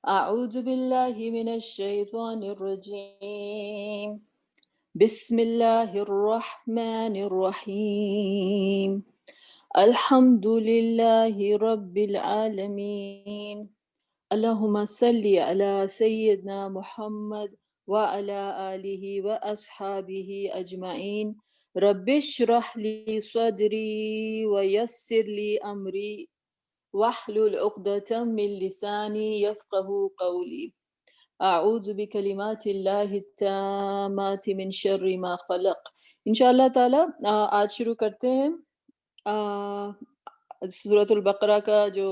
أعوذ بالله من الشيطان الرجيم. بسم الله الرحمن الرحيم. الحمد لله رب العالمين. اللهم صل على سيدنا محمد وعلى آله وأصحابه أجمعين. رب اشرح لي صدري ويسر لي أمري واحلل عقدة من لساني يفقه قولي. أعوذ بکلمات اللہ التامات من شر ما خلق۔ انشاءاللہ تعالی آج شروع کرتے ہیں سورۃ البقرہ کا جو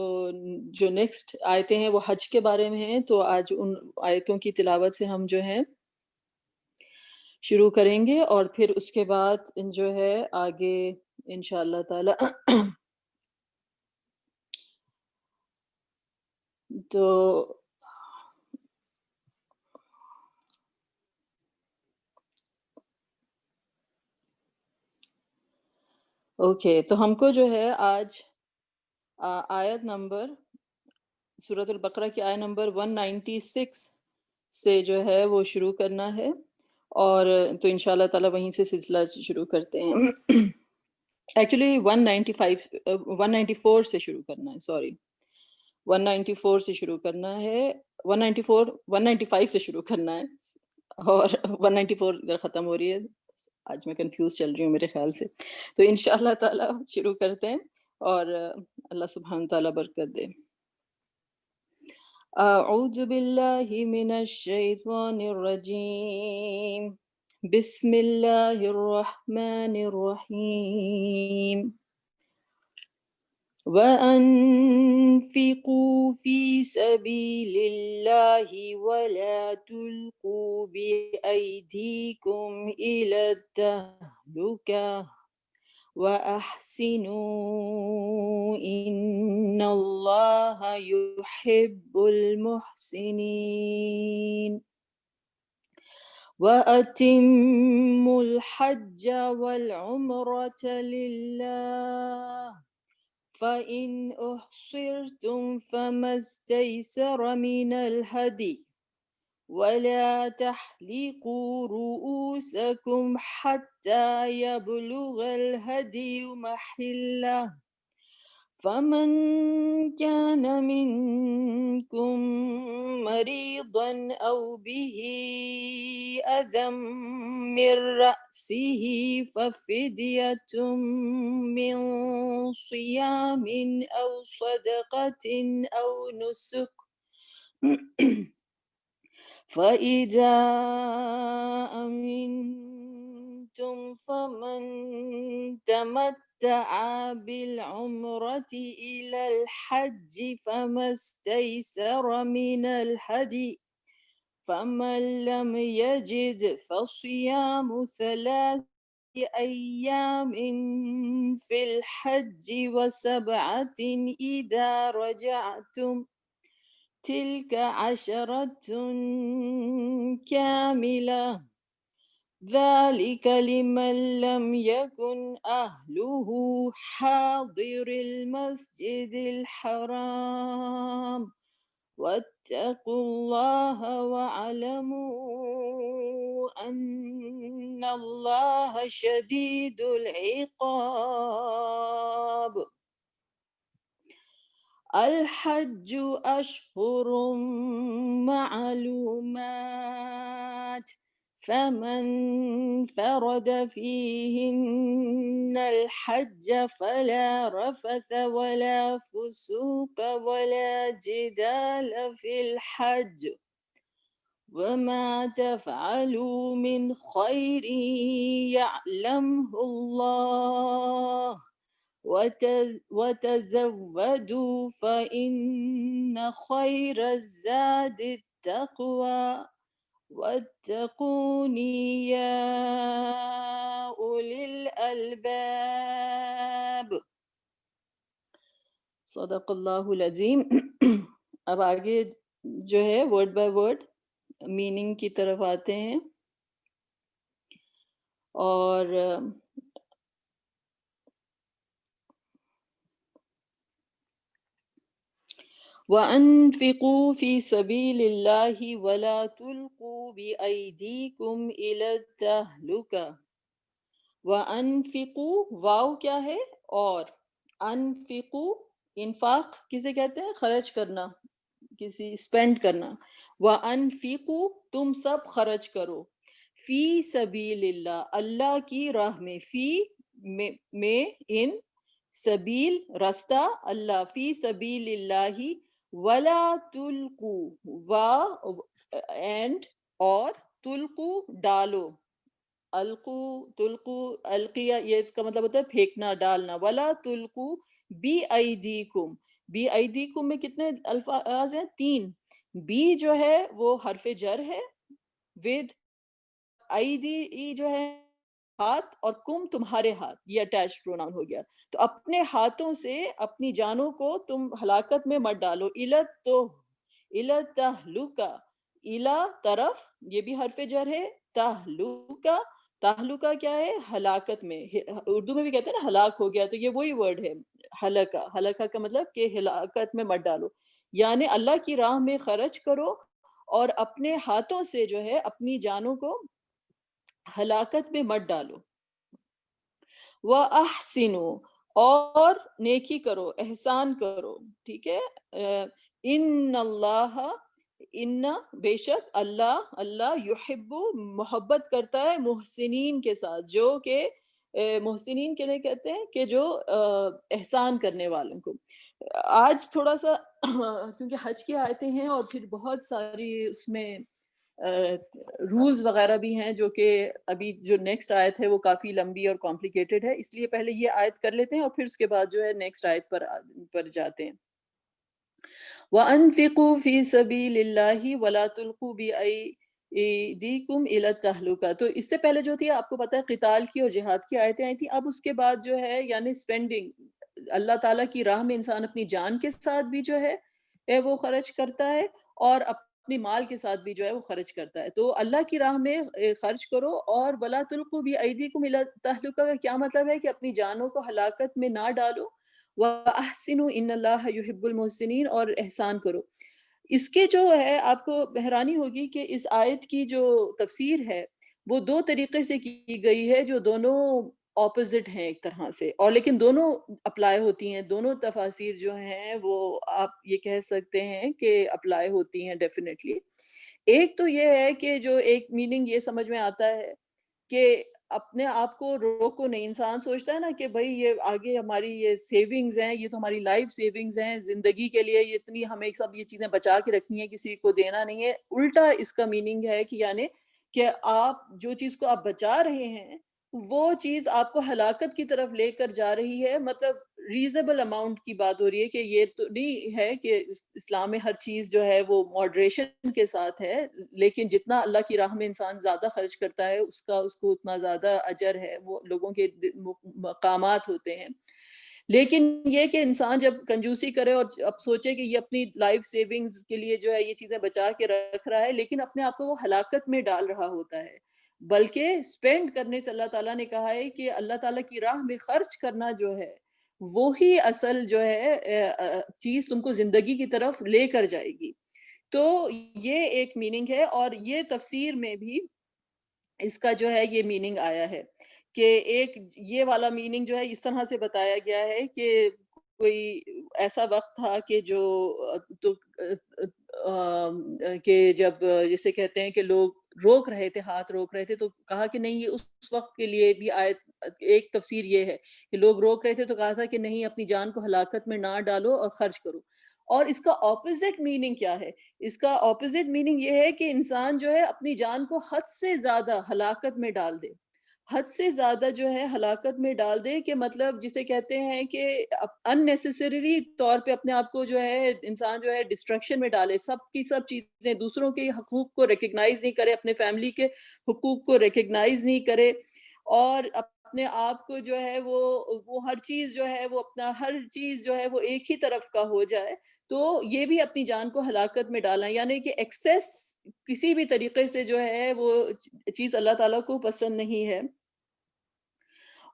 نیکسٹ آیتیں ہیں وہ حج کے بارے میں ہیں، تو آج ان آیتوں کی تلاوت سے ہم جو ہے شروع کریں گے، اور پھر اس کے بعد جو ہے آگے انشاءاللہ تعالی تو اوکے، تو ہم کو جو ہے آج آیت نمبر سورۃ البقرہ کی آیت نمبر 196 سے جو ہے وہ شروع کرنا ہے، اور تو انشاءاللہ تعالی وہیں سے سلسلہ شروع کرتے ہیں۔ ایکچولی 194 سے شروع کرنا ہے، سوری 194 سے شروع کرنا ہے، 195 سے شروع کرنا ہے، اور 194 ختم ہو رہی ہے۔ آج میں کنفیوز چل رہی ہوں میرے خیال سے، تو انشاءاللہ تعالی شروع کرتے ہیں، اور اللہ سبحانہ تعالیٰ برکت دے۔ اعوذ باللہ من الشیطان الرجیم، بسم اللہ الرحمن الرحیم۔ وَأَنفِقُوا فِي سَبِيلِ اللَّهِ وَلَا تُلْقُوا بِأَيْدِيكُمْ إِلَى التَّهْلُكَةِ وَأَحْسِنُوا إِنَّ اللَّهَ يُحِبُّ الْمُحْسِنِينَ۔ وَأَتِمُّوا الْحَجَّ وَالْعُمْرَةَ لِلَّهِ فَإِنْ أُحْصِرْتُمْ فَمَا اسْتَيْسَرَ مِنَ الْهَدْيِ وَلَا تَحْلِقُوا رُؤُوسَكُمْ حَتَّى يَبْلُغَ الْهَدْيُ مَحِلَّهُ فَمَنْ كَانَ مِنْكُمْ مَرِيضًا أَوْ بِهِ أَذًى مِّن رَّأْسِهِ فَفِدْيَةٌ مِّن صِيَامٍ أَوْ صَدَقَةٍ أَوْ نُسُكٍ فَإِذَا أَمِنْتُمْ فَمَنْ تَمَتَّعَ بِالْعُمْرَةِ إِلَى الْحَجِّ فَمَا اسْتَيْسَرَ مِنَ الْهَدْيِ فَمَنْ لَمْ يَجِدْ فَصِيَامُ 3 أيام في الحج و7 إذا رجعتم تلك 10 كاملة ذلك لمن لم يكن أهله حاضر المسجد الحرام واتقوا الله واعلموا أن الله شديد العقاب۔ الحج أشهر معلومات، فمن فرد فيهن الحج فلا رفث ولا فسوق ولا جدال في الحج، وما تفعلوا من خير يعلمه الله وتزودوا فإن خير الزاد التقوى واتقوني يا أولي الألباب۔ صدق اللہ العظیم۔ اب آگے جو ہے ورڈ بائی ورڈ میننگ کی طرف آتے ہیں، اور وَأَنفِقُوا فِي سَبِيلِ اللَّهِ وَلَا تُلْقُوا بِأَيْدِيكُمْ إِلَى التَّهْلُكَةِ۔ وَأَنفِقُوا، واو کیا ہے؟ اور، انفقوا، انفاق کسے کہتے ہیں؟ خرچ کرنا، کسی اسپینڈ کرنا۔ وَأَنفِقُوا، تم سب خرچ کرو، فی سبیل اللہ، اللہ کی راہ میں، فی میں ان، سبیل راستہ، اللہ، فی سبیل اللہ، ولا تلقو، وا اینڈ، اور، تلقو ڈالو، القو، تلقو، القیہ، یہ اس کا مطلب ہوتا ہے پھینکنا، ڈالنا، ولا تلقو بی ایدیکم، بی ایدیکم میں کتنے الفاظ ہیں؟ 3۔ بی جو ہے وہ حرف جر ہے، ود، ایدی جو ہے ہاتھ، اور کم تمہارے ہاتھ، یہ اٹیچ پروناؤن ہو گیا۔ تو اپنے ہاتھوں سے اپنی جانوں کو تم ہلاکت میں مت ڈالو، الت تو، الت تہلکا، الا طرف، یہ بھی حرف جر ہے، تہلکا، تہلکا کیا ہے؟ ہلاکت میں، اردو میں بھی کہتے ہیں نا ہلاک ہو گیا، تو یہ وہی ورڈ ہے ہلکا، ہلکا کا مطلب کہ ہلاکت میں مت ڈالو، یعنی اللہ کی راہ میں خرچ کرو اور اپنے ہاتھوں سے جو ہے اپنی جانوں کو ہلاکت میں مت ڈالو۔ وَأَحْسِنُوا، اور نیکی کرو، احسان کرو، ٹھیک ہے؟ ان اللہ، ان، بے شک اللہ، اللہ یحب، محبت کرتا ہے محسنین کے ساتھ، جو کہ محسنین کے لیے کہتے ہیں کہ جو احسان کرنے والوں کو۔ آج تھوڑا سا کیونکہ حج کی آیتیں ہیں اور پھر بہت ساری اس میں رولز وغیرہ بھی ہیں، جو کہ ابھی جو نیکسٹ آیت ہے وہ کافی لمبی اور کمپلیکیٹڈ ہے، اس لیے پہلے یہ آیت کر لیتے ہیں اور پھر اس کے بعد جو ہے نیکسٹ آیت پر جاتے ہیں۔ وَأَنفِقُوا فِي سَبِيلِ اللَّهِ وَلَا تُلْقُوا بِأَيْدِيكُمْ إِلَى التَّهْلُكَةِ۔ تو اس سے پہلے جو تھی آپ کو پتہ ہے قتال کی اور جہاد کی آیتیں آئی تھیں، اب اس کے بعد جو ہے یعنی سپینڈنگ، اللہ تعالیٰ کی راہ میں انسان اپنی جان کے ساتھ بھی جو ہے وہ خرچ کرتا ہے، اور اپنی مال کے ساتھ بھی جو ہے وہ خرچ کرتا ہے۔ تو اللہ کی راہ میں خرچ کرو، اور وَلَا تُلْقُوا بِأَيْدِيكُمْ إِلَى التَّهْلُكَةِ کا کیا مطلب ہے کہ اپنی جانوں کو ہلاکت میں نہ ڈالو، وَأَحْسِنُوا إِنَّ اللَّهَ يُحِبُّ الْمُحْسِنِينَ، اور احسان کرو۔ اس کے جو ہے آپ کو حیرانی ہوگی کہ اس آیت کی جو تفسیر ہے وہ دو طریقے سے کی گئی ہے، جو دونوں اپوزٹ ہیں ایک طرح سے، اور لیکن دونوں اپلائی ہوتی ہیں، دونوں تفاسیر جو ہیں وہ آپ یہ کہہ سکتے ہیں کہ اپلائی ہوتی ہیں ڈیفینیٹلی۔ ایک تو یہ ہے کہ جو ایک میننگ یہ سمجھ میں آتا ہے کہ اپنے آپ کو روکو نہیں، انسان سوچتا ہے نا کہ بھئی یہ آگے ہماری یہ سیونگز ہیں، یہ تو ہماری لائف سیونگز ہیں، زندگی کے لیے یہ اتنی ہمیں سب یہ چیزیں بچا کے رکھنی ہے، کسی کو دینا نہیں ہے۔ الٹا اس کا میننگ ہے کہ یعنی کہ آپ جو چیز کو آپ بچا رہے ہیں وہ چیز آپ کو ہلاکت کی طرف لے کر جا رہی ہے، مطلب ریزنیبل اماؤنٹ کی بات ہو رہی ہے، کہ یہ تو نہیں ہے کہ اسلام میں ہر چیز جو ہے وہ ماڈریشن کے ساتھ ہے، لیکن جتنا اللہ کی راہ میں انسان زیادہ خرچ کرتا ہے اس کو اتنا زیادہ اجر ہے، وہ لوگوں کے مقامات ہوتے ہیں۔ لیکن یہ کہ انسان جب کنجوسی کرے اور اب سوچے کہ یہ اپنی لائف سیونگز کے لیے جو ہے یہ چیزیں بچا کے رکھ رہا ہے، لیکن اپنے آپ کو وہ ہلاکت میں ڈال رہا ہوتا ہے۔ بلکہ سپینڈ کرنے سے اللہ تعالیٰ نے کہا ہے کہ اللہ تعالیٰ کی راہ میں خرچ کرنا جو ہے وہی اصل جو ہے چیز تم کو زندگی کی طرف لے کر جائے گی۔ تو یہ ایک میننگ ہے، اور یہ تفسیر میں بھی اس کا جو ہے یہ میننگ آیا ہے کہ ایک یہ والا میننگ جو ہے اس طرح سے بتایا گیا ہے کہ کوئی ایسا وقت تھا کہ جو تو کہ جب جسے کہتے ہیں کہ لوگ روک رہے تھے، ہاتھ روک رہے تھے، تو کہا کہ نہیں، یہ اس وقت کے لیے بھی آیت، ایک تفسیر یہ ہے کہ لوگ روک رہے تھے تو کہا تھا کہ نہیں، اپنی جان کو ہلاکت میں نہ ڈالو اور خرچ کرو۔ اور اس کا اپوزٹ میننگ کیا ہے؟ اس کا اپوزٹ میننگ یہ ہے کہ انسان جو ہے اپنی جان کو حد سے زیادہ ہلاکت میں ڈال دے، حد سے زیادہ جو ہے ہلاکت میں ڈال دے، کہ مطلب جسے کہتے ہیں کہ ان نیسیسری طور پہ اپنے آپ کو جو ہے انسان جو ہے ڈسٹریکشن میں ڈالے، سب کی سب چیزیں، دوسروں کے حقوق کو ریکگنائز نہیں کرے، اپنے فیملی کے حقوق کو ریکگنائز نہیں کرے، اور اپنے آپ کو جو ہے وہ ہر چیز جو ہے وہ اپنا ہر چیز جو ہے وہ ایک ہی طرف کا ہو جائے، تو یہ بھی اپنی جان کو ہلاکت میں ڈالنا، یعنی کہ ایکسیس کسی بھی طریقے سے جو ہے وہ چیز اللہ تعالیٰ کو پسند نہیں ہے۔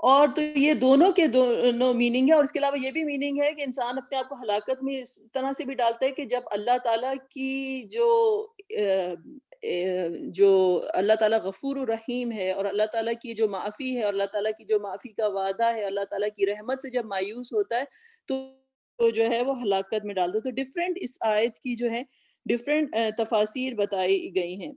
اور تو یہ دونوں کے دونوں میننگ ہے، اور اس کے علاوہ یہ بھی میننگ ہے کہ انسان اپنے آپ کو ہلاکت میں اس طرح سے بھی ڈالتا ہے کہ جب اللہ تعالیٰ کی جو اللہ تعالیٰ غفور الرحیم ہے، اور اللہ تعالیٰ کی جو معافی ہے، اور اللہ تعالیٰ کی جو معافی کا وعدہ ہے، اللہ تعالیٰ کی رحمت سے جب مایوس ہوتا ہے تو جو ہے وہ ہلاکت میں ڈال دو. تو ڈفرینٹ اس آیت کی جو ہے ڈفرینٹ تفاسیر بتائی گئی ہیں.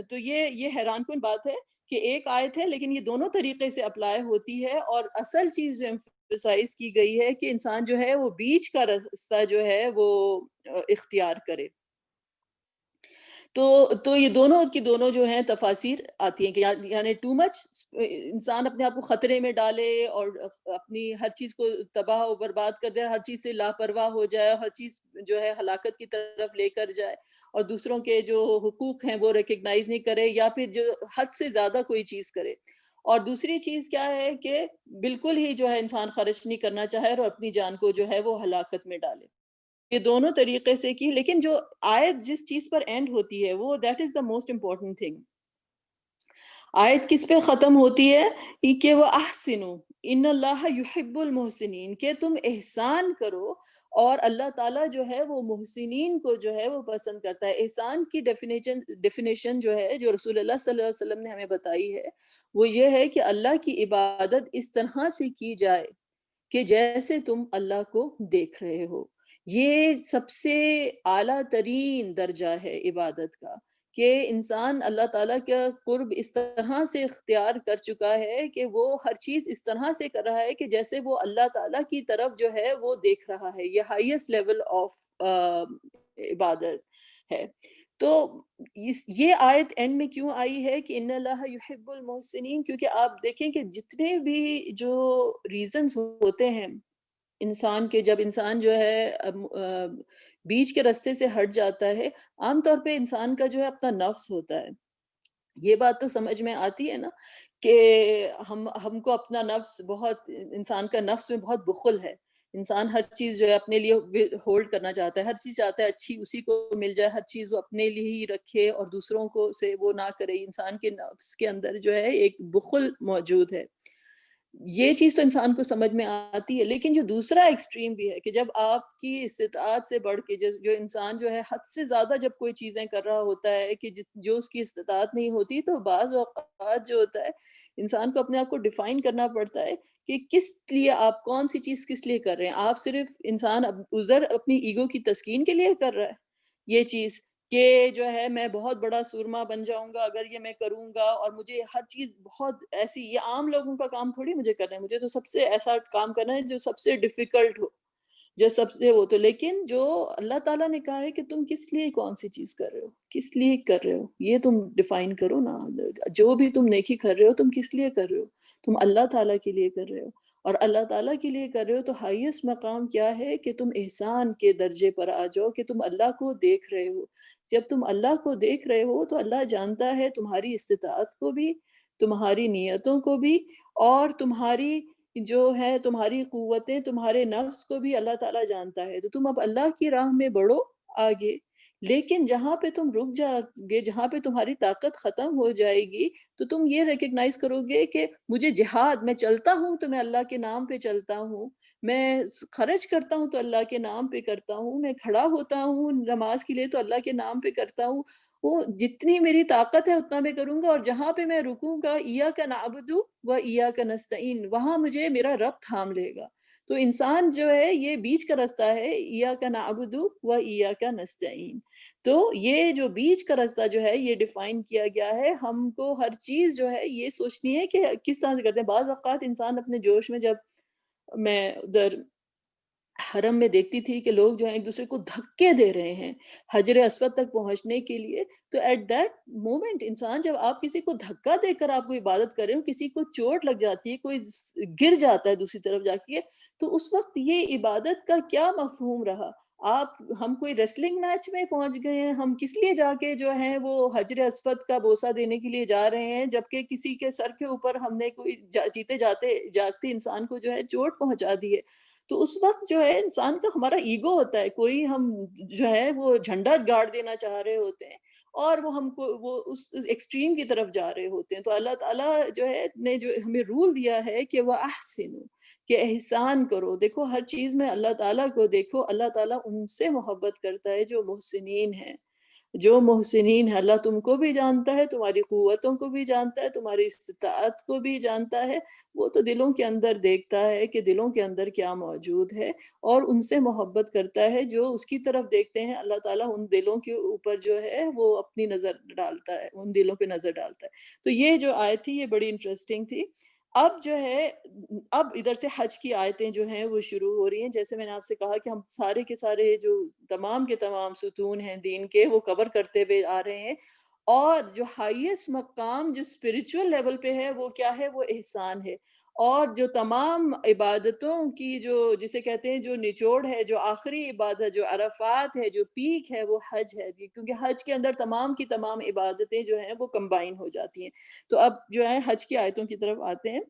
تو یہ حیران کن بات ہے کہ ایک آیت ہے لیکن یہ دونوں طریقے سے اپلائی ہوتی ہے، اور اصل چیز جو ایمفسائز کی گئی ہے کہ انسان جو ہے وہ بیچ کا راستہ جو ہے وہ اختیار کرے. تو یہ دونوں کی دونوں جو ہیں تفاسیر آتی ہیں کہ یعنی ٹو مچ انسان اپنے آپ کو خطرے میں ڈالے اور اپنی ہر چیز کو تباہ و برباد کر دے، ہر چیز سے لاپرواہ ہو جائے، ہر چیز جو ہے ہلاکت کی طرف لے کر جائے، اور دوسروں کے جو حقوق ہیں وہ ریکگنائز نہیں کرے، یا پھر جو حد سے زیادہ کوئی چیز کرے. اور دوسری چیز کیا ہے کہ بالکل ہی جو ہے انسان خرچ نہیں کرنا چاہے اور اپنی جان کو جو ہے وہ ہلاکت میں ڈالے. یہ دونوں طریقے سے کی، لیکن جو آیت جس چیز پر اینڈ ہوتی ہے وہ that is the most important thing. آیت کس پہ ختم ہوتی ہے کہ وہ احسنو ان اللہ یحب المحسنین، کہ تم احسان کرو اور اللہ تعالیٰ جو ہے وہ محسنین کو جو ہے وہ پسند کرتا ہے. احسان کی ڈیفینیشن جو ہے جو رسول اللہ صلی اللہ علیہ وسلم نے ہمیں بتائی ہے وہ یہ ہے کہ اللہ کی عبادت اس طرح سے کی جائے کہ جیسے تم اللہ کو دیکھ رہے ہو. یہ سب سے اعلیٰ ترین درجہ ہے عبادت کا، کہ انسان اللہ تعالیٰ کا قرب اس طرح سے اختیار کر چکا ہے کہ وہ ہر چیز اس طرح سے کر رہا ہے کہ جیسے وہ اللہ تعالیٰ کی طرف جو ہے وہ دیکھ رہا ہے. یہ ہائیسٹ لیول آف عبادت ہے. تو یہ آیت اینڈ میں کیوں آئی ہے کہ ان اللہ یحب المحسنین؟ کیونکہ آپ دیکھیں کہ جتنے بھی جو ریزنز ہوتے ہیں انسان کے، جب انسان جو ہے بیچ کے راستے سے ہٹ جاتا ہے، عام طور پہ انسان کا جو ہے اپنا نفس ہوتا ہے. یہ بات تو سمجھ میں آتی ہے نا کہ ہم کو اپنا نفس بہت، انسان کا نفس میں بہت بخل ہے. انسان ہر چیز جو ہے اپنے لیے ہولڈ کرنا چاہتا ہے، ہر چیز چاہتا ہے اچھی اسی کو مل جائے، ہر چیز وہ اپنے لیے ہی رکھے اور دوسروں کو سے وہ نہ کرے. انسان کے نفس کے اندر جو ہے ایک بخل موجود ہے. یہ چیز تو انسان کو سمجھ میں آتی ہے، لیکن جو دوسرا ایکسٹریم بھی ہے کہ جب آپ کی استطاعت سے بڑھ کے جو انسان جو ہے حد سے زیادہ جب کوئی چیزیں کر رہا ہوتا ہے کہ جو اس کی استطاعت نہیں ہوتی، تو بعض اوقات جو ہوتا ہے انسان کو اپنے آپ کو ڈیفائن کرنا پڑتا ہے کہ کس لیے آپ کون سی چیز کس لیے کر رہے ہیں. آپ صرف انسان ادھر اپنی ایگو کی تسکین کے لیے کر رہا ہے یہ چیز کہ جو ہے میں بہت بڑا سورما بن جاؤں گا اگر یہ میں کروں گا، اور مجھے ہر چیز بہت ایسی، یہ عام لوگوں کا کام تھوڑی مجھے کرنا ہے، مجھے تو سب سے ایسا کام کرنا ہے جو سب سے ڈیفیکلٹ ہو، جو سب سے وہ. تو لیکن جو اللہ تعالیٰ نے کہا ہے کہ تم کس لیے کون سی چیز کر رہے ہو، کس لیے کر رہے ہو، یہ تم ڈیفائن کرو نا. جو بھی تم نیکی کر رہے ہو تم کس لیے کر رہے ہو؟ تم اللہ تعالیٰ کے لیے کر رہے ہو، اور اللہ تعالیٰ کے لیے کر رہے ہو تو ہائیسٹ مقام کیا ہے کہ تم احسان کے درجے پر آ جاؤ کہ تم اللہ کو دیکھ رہے ہو. جب تم اللہ کو دیکھ رہے ہو تو اللہ جانتا ہے تمہاری استطاعت کو بھی، تمہاری نیتوں کو بھی، اور تمہاری جو ہے تمہاری قوتیں، تمہارے نفس کو بھی اللہ تعالیٰ جانتا ہے. تو تم اب اللہ کی راہ میں بڑھو آگے، لیکن جہاں پہ تم رک جاؤ گے، جہاں پہ تمہاری طاقت ختم ہو جائے گی، تو تم یہ ریکگنائز کرو گے کہ مجھے جہاد، میں چلتا ہوں تو میں اللہ کے نام پہ چلتا ہوں، میں خرچ کرتا ہوں تو اللہ کے نام پہ کرتا ہوں، میں کھڑا ہوتا ہوں نماز کے لیے تو اللہ کے نام پہ کرتا ہوں. وہ جتنی میری طاقت ہے اتنا میں کروں گا، اور جہاں پہ میں رکوں گا ایاک نعبد و ایاک نستعین، وہاں مجھے میرا رب تھام لے گا. تو انسان جو ہے یہ بیچ کا راستہ ہے، ایاک نعبد و ایاک نستعین. تو یہ جو بیچ کا راستہ جو ہے یہ ڈیفائن کیا گیا ہے. ہم کو ہر چیز جو ہے یہ سوچنی ہے کہ کس طرح سے کرتے ہیں. بعض اوقات انسان اپنے جوش میں، جب میں ادھر حرم میں دیکھتی تھی کہ لوگ جو ہیں ایک دوسرے کو دھکے دے رہے ہیں حجر اسود تک پہنچنے کے لیے، تو ایٹ دیٹ مومنٹ انسان، جب آپ کسی کو دھکا دے کر آپ کو عبادت کر رہے ہو، کسی کو چوٹ لگ جاتی ہے، کوئی گر جاتا ہے دوسری طرف جا کے، تو اس وقت یہ عبادت کا کیا مفہوم رہا؟ ہم کوئی ریسلنگ میچ میں پہنچ گئے ہیں، ہم کس لیے جا کے جو ہیں وہ حجر اسود کا بوسہ دینے کے لیے جا رہے ہیں، جبکہ کسی کے سر کے اوپر ہم نے کوئی جیتے جاگتے انسان کو جو ہے چوٹ پہنچا دی ہے. تو اس وقت جو ہے انسان کا، ہمارا ایگو ہوتا ہے، کوئی ہم جو ہے وہ جھنڈا گاڑ دینا چاہ رہے ہوتے ہیں، اور وہ ہم کو وہ اس ایکسٹریم کی طرف جا رہے ہوتے ہیں. تو اللہ تعالیٰ جو ہے نے جو ہمیں رول دیا ہے کہ وہ احسنوا، کہ احسان کرو. دیکھو ہر چیز میں اللہ تعالیٰ کو دیکھو، اللہ تعالیٰ ان سے محبت کرتا ہے جو محسنین ہیں. جو محسنین ہے، اللہ تم کو بھی جانتا ہے، تمہاری قوتوں کو بھی جانتا ہے، تمہاری استطاعت کو بھی جانتا ہے. وہ تو دلوں کے اندر دیکھتا ہے کہ دلوں کے اندر کیا موجود ہے، اور ان سے محبت کرتا ہے جو اس کی طرف دیکھتے ہیں. اللہ تعالیٰ ان دلوں کے اوپر جو ہے وہ اپنی نظر ڈالتا ہے، ان دلوں پہ نظر ڈالتا ہے. تو یہ جو آیت تھی یہ بڑی انٹرسٹنگ تھی. اب جو ہے اب ادھر سے حج کی آیتیں جو ہیں وہ شروع ہو رہی ہیں. جیسے میں نے آپ سے کہا کہ ہم سارے کے سارے جو تمام کے تمام ستون ہیں دین کے وہ کور کرتے ہوئے آ رہے ہیں. اور جو ہائیسٹ مقام جو اسپرچول لیول پہ ہے وہ کیا ہے؟ وہ احسان ہے. اور جو تمام عبادتوں کی جو جسے کہتے ہیں جو نچوڑ ہے، جو آخری عبادت، جو عرفات ہے، جو پیک ہے، وہ حج ہے. کیونکہ حج کے اندر تمام کی تمام عبادتیں جو ہیں وہ کمبائن ہو جاتی ہیں. تو اب جو ہے حج کی آیتوں کی طرف آتے ہیں.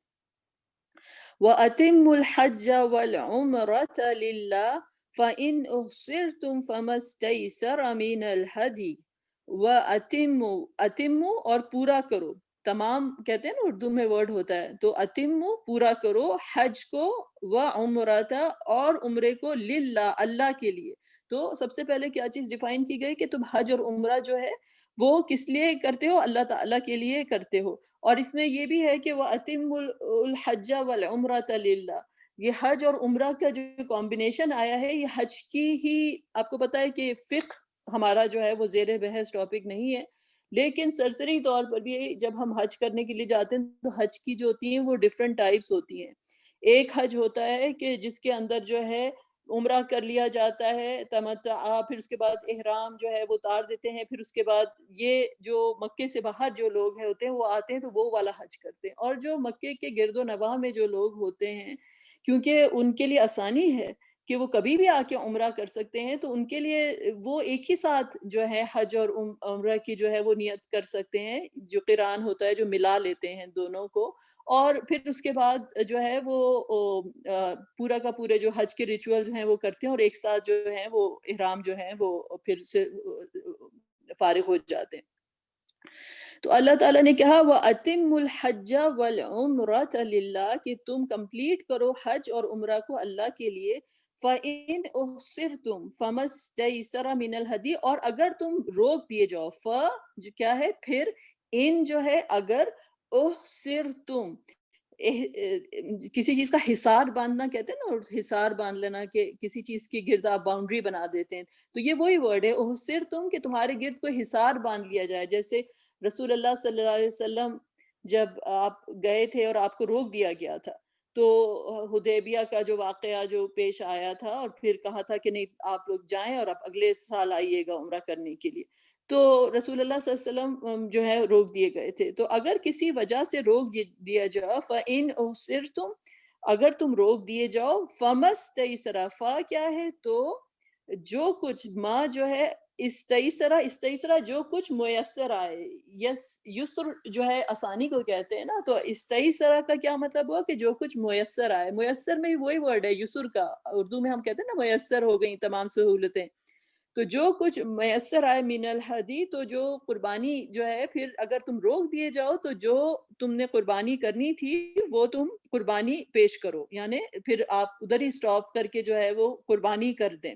وَأَتِمُّوا الْحَجَّ وَالْعُمْرَةَ لِلَّهِ فَإِنْ أُحْصِرْتُمْ فَمَا اسْتَيْسَرَ مِنَ الْهَدْيِ وَأَتِمُّوا اور پورا کرو. تمام کہتے ہیں نا اردو میں ورڈ ہوتا ہے، تو اتمو پورا کرو، حج کو، وعمرہ اور عمرے کو، للہ اللہ کے لیے. تو سب سے پہلے کیا چیز ڈیفائن کی گئی کہ تم حج اور عمرہ جو ہے وہ کس لیے کرتے ہو؟ اللہ تعالیٰ کے لیے کرتے ہو. اور اس میں یہ بھی ہے کہ وَأَتِمُّوا الْحَجَّ وَالْعُمْرَةَ لِلَّهِ. یہ حج اور عمرہ کا جو کمبینیشن آیا ہے یہ حج کی ہی، آپ کو پتہ ہے کہ فقہ ہمارا جو ہے وہ زیر بحث ٹاپک نہیں ہے، لیکن سرسری طور پر بھی جب ہم حج کرنے کے لیے جاتے ہیں تو حج کی جو ہوتی ہیں وہ ڈیفرنٹ ٹائپس ہوتی ہیں. ایک حج ہوتا ہے کہ جس کے اندر جو ہے عمرہ کر لیا جاتا ہے تمتع، پھر اس کے بعد احرام جو ہے وہ اتار دیتے ہیں، پھر اس کے بعد یہ جو مکے سے باہر جو لوگ ہوتے ہیں وہ آتے ہیں تو وہ والا حج کرتے ہیں. اور جو مکے کے گرد و نواح میں جو لوگ ہوتے ہیں، کیونکہ ان کے لیے آسانی ہے کہ وہ کبھی بھی آ کے عمرہ کر سکتے ہیں، تو ان کے لیے وہ ایک ہی ساتھ جو ہے حج اور عمرہ کی جو ہے وہ نیت کر سکتے ہیں. جو قران ہوتا ہے جو ملا لیتے ہیں دونوں کو، اور پھر اس کے بعد جو ہے وہ پورا کا پورے جو حج کے ریچولز ہیں وہ کرتے ہیں، اور ایک ساتھ جو ہے وہ احرام جو ہے وہ پھر سے فارغ ہو جاتے ہیں. تو اللہ تعالیٰ نے کہا وَأَتِمُّوا الْحَجَّ وَالْعُمْرَةَ لِلَّهِ، کہ تم کمپلیٹ کرو حج اور عمرہ کو اللہ کے لیے. فَإِنْ أُحْصِرْتُمْ فَمَا اسْتَيْسَرَ مِنَ الْهَدْيِ، اور اگر تم روک دیے جاؤ، جو کیا ہے پھر، ان جو ہے اگر، احصرتم کسی چیز کا حصار باندھنا کہتے ہیں نا، حصار باندھ لینا کہ کسی چیز کی گرد آپ باؤنڈری بنا دیتے ہیں. تو یہ وہی ورڈ ہے احصرتم، کہ تمہارے گرد کوئی حصار باندھ لیا جائے. جیسے رسول اللہ صلی اللہ علیہ وسلم جب آپ گئے تھے اور آپ کو روک دیا گیا تھا، تو حدیبیہ کا جو واقعہ جو پیش آیا تھا، اور پھر کہا تھا کہ نہیں آپ لوگ جائیں اور آپ اگلے سال آئیے گا عمرہ کرنے کے لیے. تو رسول اللہ صلی اللہ علیہ وسلم جو ہے روک دیے گئے تھے. تو اگر کسی وجہ سے روک دیا جاؤ، فَإِنْ أُحْصِرْتُمْ، اگر تم روک دیے جاؤ، فَمَسْتَيْسَرَ، فا کیا ہے؟ تو جو کچھ، ماں جو ہے استیسرا جو کچھ میسر آئے. یسر جو ہے آسانی کو کہتے ہیں نا، تو استیسرا کا کیا مطلب ہوا کہ جو کچھ میسر آئے. میسر میں وہی ورڈ ہے یسر کا، اردو میں ہم کہتے ہیں نا میسر ہو گئی تمام سہولتیں. تو جو کچھ میسر آئے من الحدی، تو جو قربانی جو ہے پھر اگر تم روک دیے جاؤ تو جو تم نے قربانی کرنی تھی وہ تم قربانی پیش کرو، یعنی پھر آپ ادھر ہی سٹاپ کر کے جو ہے وہ قربانی کر دیں.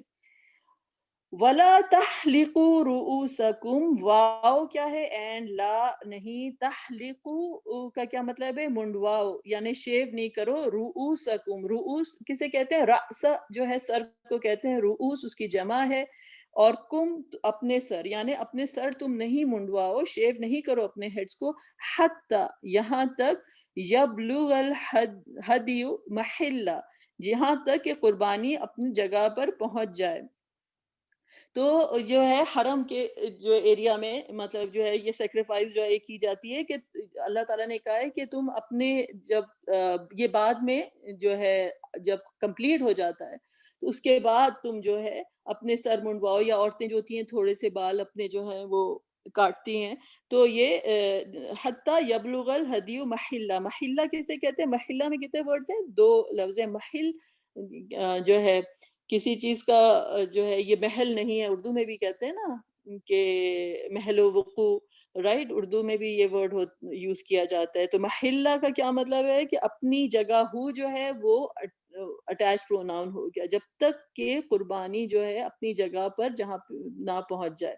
وَلَا تَحْلِقُوا رُؤُوسَكُمْ، واو کیا ہے؟ اینڈ لا نہیں. تحلقوا کا کیا مطلب ہے؟ منڈواؤ، یعنی شیو نہیں کرو. رؤوسکم، رؤوس کسے کہتے ہیں؟ رأس جو ہے سر کو کہتے ہیں، رؤوس اس کی جمع ہے. اور کم اپنے سر، یعنی اپنے سر تم نہیں منڈواؤ، شیو نہیں کرو اپنے ہیڈز کو. حتی یہاں تک، یبلغ الہدی محلہ، جہاں تک کہ قربانی اپنی جگہ پر پہنچ جائے. تو جو ہے حرم کے جو ایریا میں مطلب جو ہے یہ سیکریفائس جو ہے کی جاتی ہے کہ اللہ تعالیٰ نے کہا ہے کہ تم اپنے جب یہ بعد میں جو ہے جب کمپلیٹ ہو جاتا ہے تو اس کے بعد تم جو ہے اپنے سر منڈواؤ، یا عورتیں جو ہوتی ہیں تھوڑے سے بال اپنے جو ہیں وہ کاٹتی ہیں. تو یہ حتیٰ یبلغ الہدی محلہ، محلہ کسے کہتے ہیں؟ محلہ میں کتنے ورڈز ہیں؟ دو لفظ ہیں. محل جو ہے کسی چیز کا جو ہے یہ محل نہیں ہے، اردو میں بھی کہتے ہیں نا کے محل وقوع، رائٹ، اردو میں بھی یہ ورڈ یوز کیا جاتا ہے. تو محلہ کا کیا مطلب ہے کہ اپنی جگہ ہو جو ہے وہ اٹیچ پروناؤن ہو گیا، جب تک کہ قربانی جو ہے اپنی جگہ پر جہاں نہ پہنچ جائے.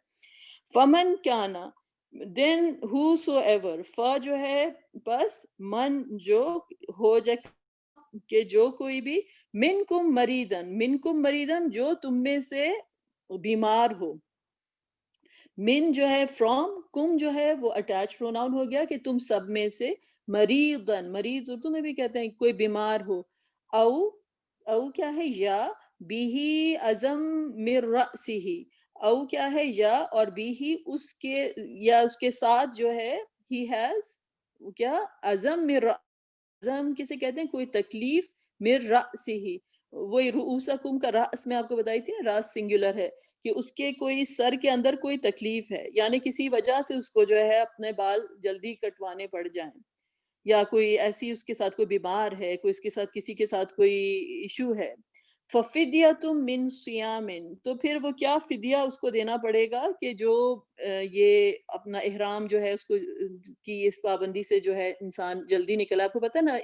فمن کانا، دین ہو سو ایور، ف جو ہے بس من جو ہو جائے کہ جو کوئی بھی، منکم مریدن، منکم مریدن جو تم میں سے بیمار ہو. من جو ہے فرام، کم جو ہے وہ اٹیچ پروناؤن ہو گیا کہ تم سب میں سے، مریضن، مریض اردو میں بھی کہتے ہیں کوئی بیمار ہو. او، او کیا ہے، یا بیہی ازم من رأسہ، او کیا ہے یا، اور بیہی اس کے، یا اس کے ساتھ جو ہے، ہی ہیز کیا، ازم من، عزم کسے کہتے ہیں، کوئی تکلیف، مر رأسہ، وہی رؤوسکم کا رأس میں آپ کو بتائی تھی نا، رأس سنگولر ہے، کہ اس کے کوئی سر کے اندر کوئی تکلیف ہے، یعنی کسی وجہ سے اس کو جو ہے اپنے بال جلدی کٹوانے پڑ جائیں، یا کوئی ایسی اس کے ساتھ کوئی بیمار ہے، کوئی اس کے ساتھ کسی کے ساتھ کوئی ایشو ہے. ففدیۃ من صیام، تو پھر وہ کیا فدیہ اس کو دینا پڑے گا کہ جو یہ اپنا احرام جو ہے اس کو کی اس پابندی سے جو ہے انسان جلدی نکلا. آپ کو پتہ نا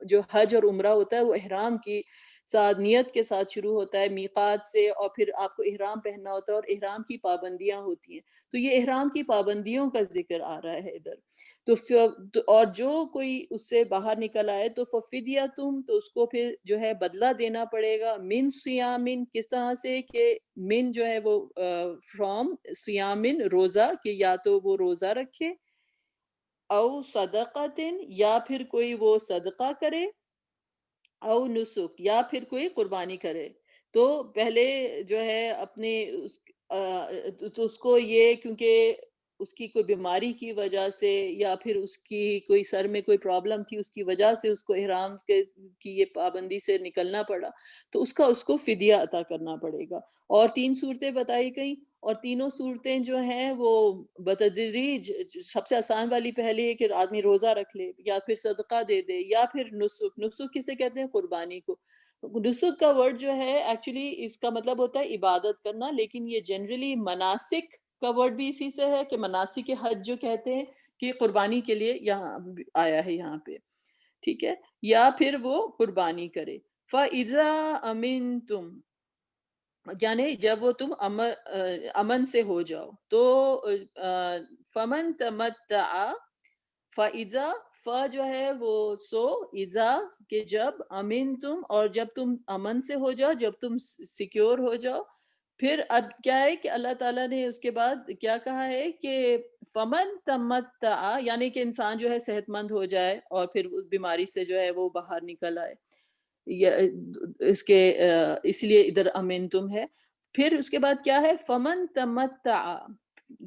جو حج اور عمرہ ہوتا ہے وہ احرام کی ساتھ، نیت کے ساتھ شروع ہوتا ہے میقات سے، اور پھر آپ کو احرام پہننا ہوتا ہے اور احرام کی پابندیاں ہوتی ہیں. تو یہ احرام کی پابندیوں کا ذکر آ رہا ہے ادھر. اور جو کوئی اس سے باہر نکل آئے تو ففدیہ تم، تو اس کو پھر جو ہے بدلہ دینا پڑے گا. من سیامن، کس طرح سے کہ من جو ہے وہ فرام سیامن، روزہ، کہ یا تو وہ روزہ رکھے، او صدقاتن، یا پھر کوئی وہ صدقہ کرے، او نسک، یا پھر کوئی قربانی کرے. تو پہلے جو ہے اپنے تو اس کو یہ، کیونکہ اس کی کوئی بیماری کی وجہ سے یا پھر اس کی کوئی سر میں کوئی پرابلم تھی اس کی وجہ سے اس کو احرام کی یہ پابندی سے نکلنا پڑا، تو اس کو فدیہ عطا کرنا پڑے گا. اور 3 صورتیں بتائی گئیں، اور تینوں صورتیں جو ہیں وہ بتدریج، سب سے آسان والی پہلی ہے کہ آدمی روزہ رکھ لے، یا پھر صدقہ دے دے، یا پھر نسک. نسک کسے کہتے ہیں، قربانی کو. نسک کا ورڈ جو ہے ایکچولی اس کا مطلب ہوتا ہے عبادت کرنا، لیکن یہ جنرلی مناسک کا ورڈ بھی اسی سے ہے کہ مناسک حج جو کہتے ہیں کہ قربانی کے لیے یہاں آیا ہے یہاں پہ، ٹھیک ہے، یا پھر وہ قربانی کرے. فَإِذَا أَمِنْتُمْ، یعنی جب وہ تم امن سے ہو جاؤ. تو فمن تمتع، فَإِذَا، ف جو ہے وہ سو، اذا کہ جب، امن تم، اور جب تم امن سے ہو جاؤ، جب تم سیکیور ہو جاؤ. پھر اب کیا ہے کہ اللہ تعالیٰ نے اس کے بعد کیا کہا ہے کہ فمن تمتع، یعنی کہ انسان جو ہے صحت مند ہو جائے اور پھر اس بیماری سے جو ہے وہ باہر نکل آئے، اس کے اس لیے ادھر امن تم ہے. پھر اس کے بعد کیا ہے، فمن تمتع،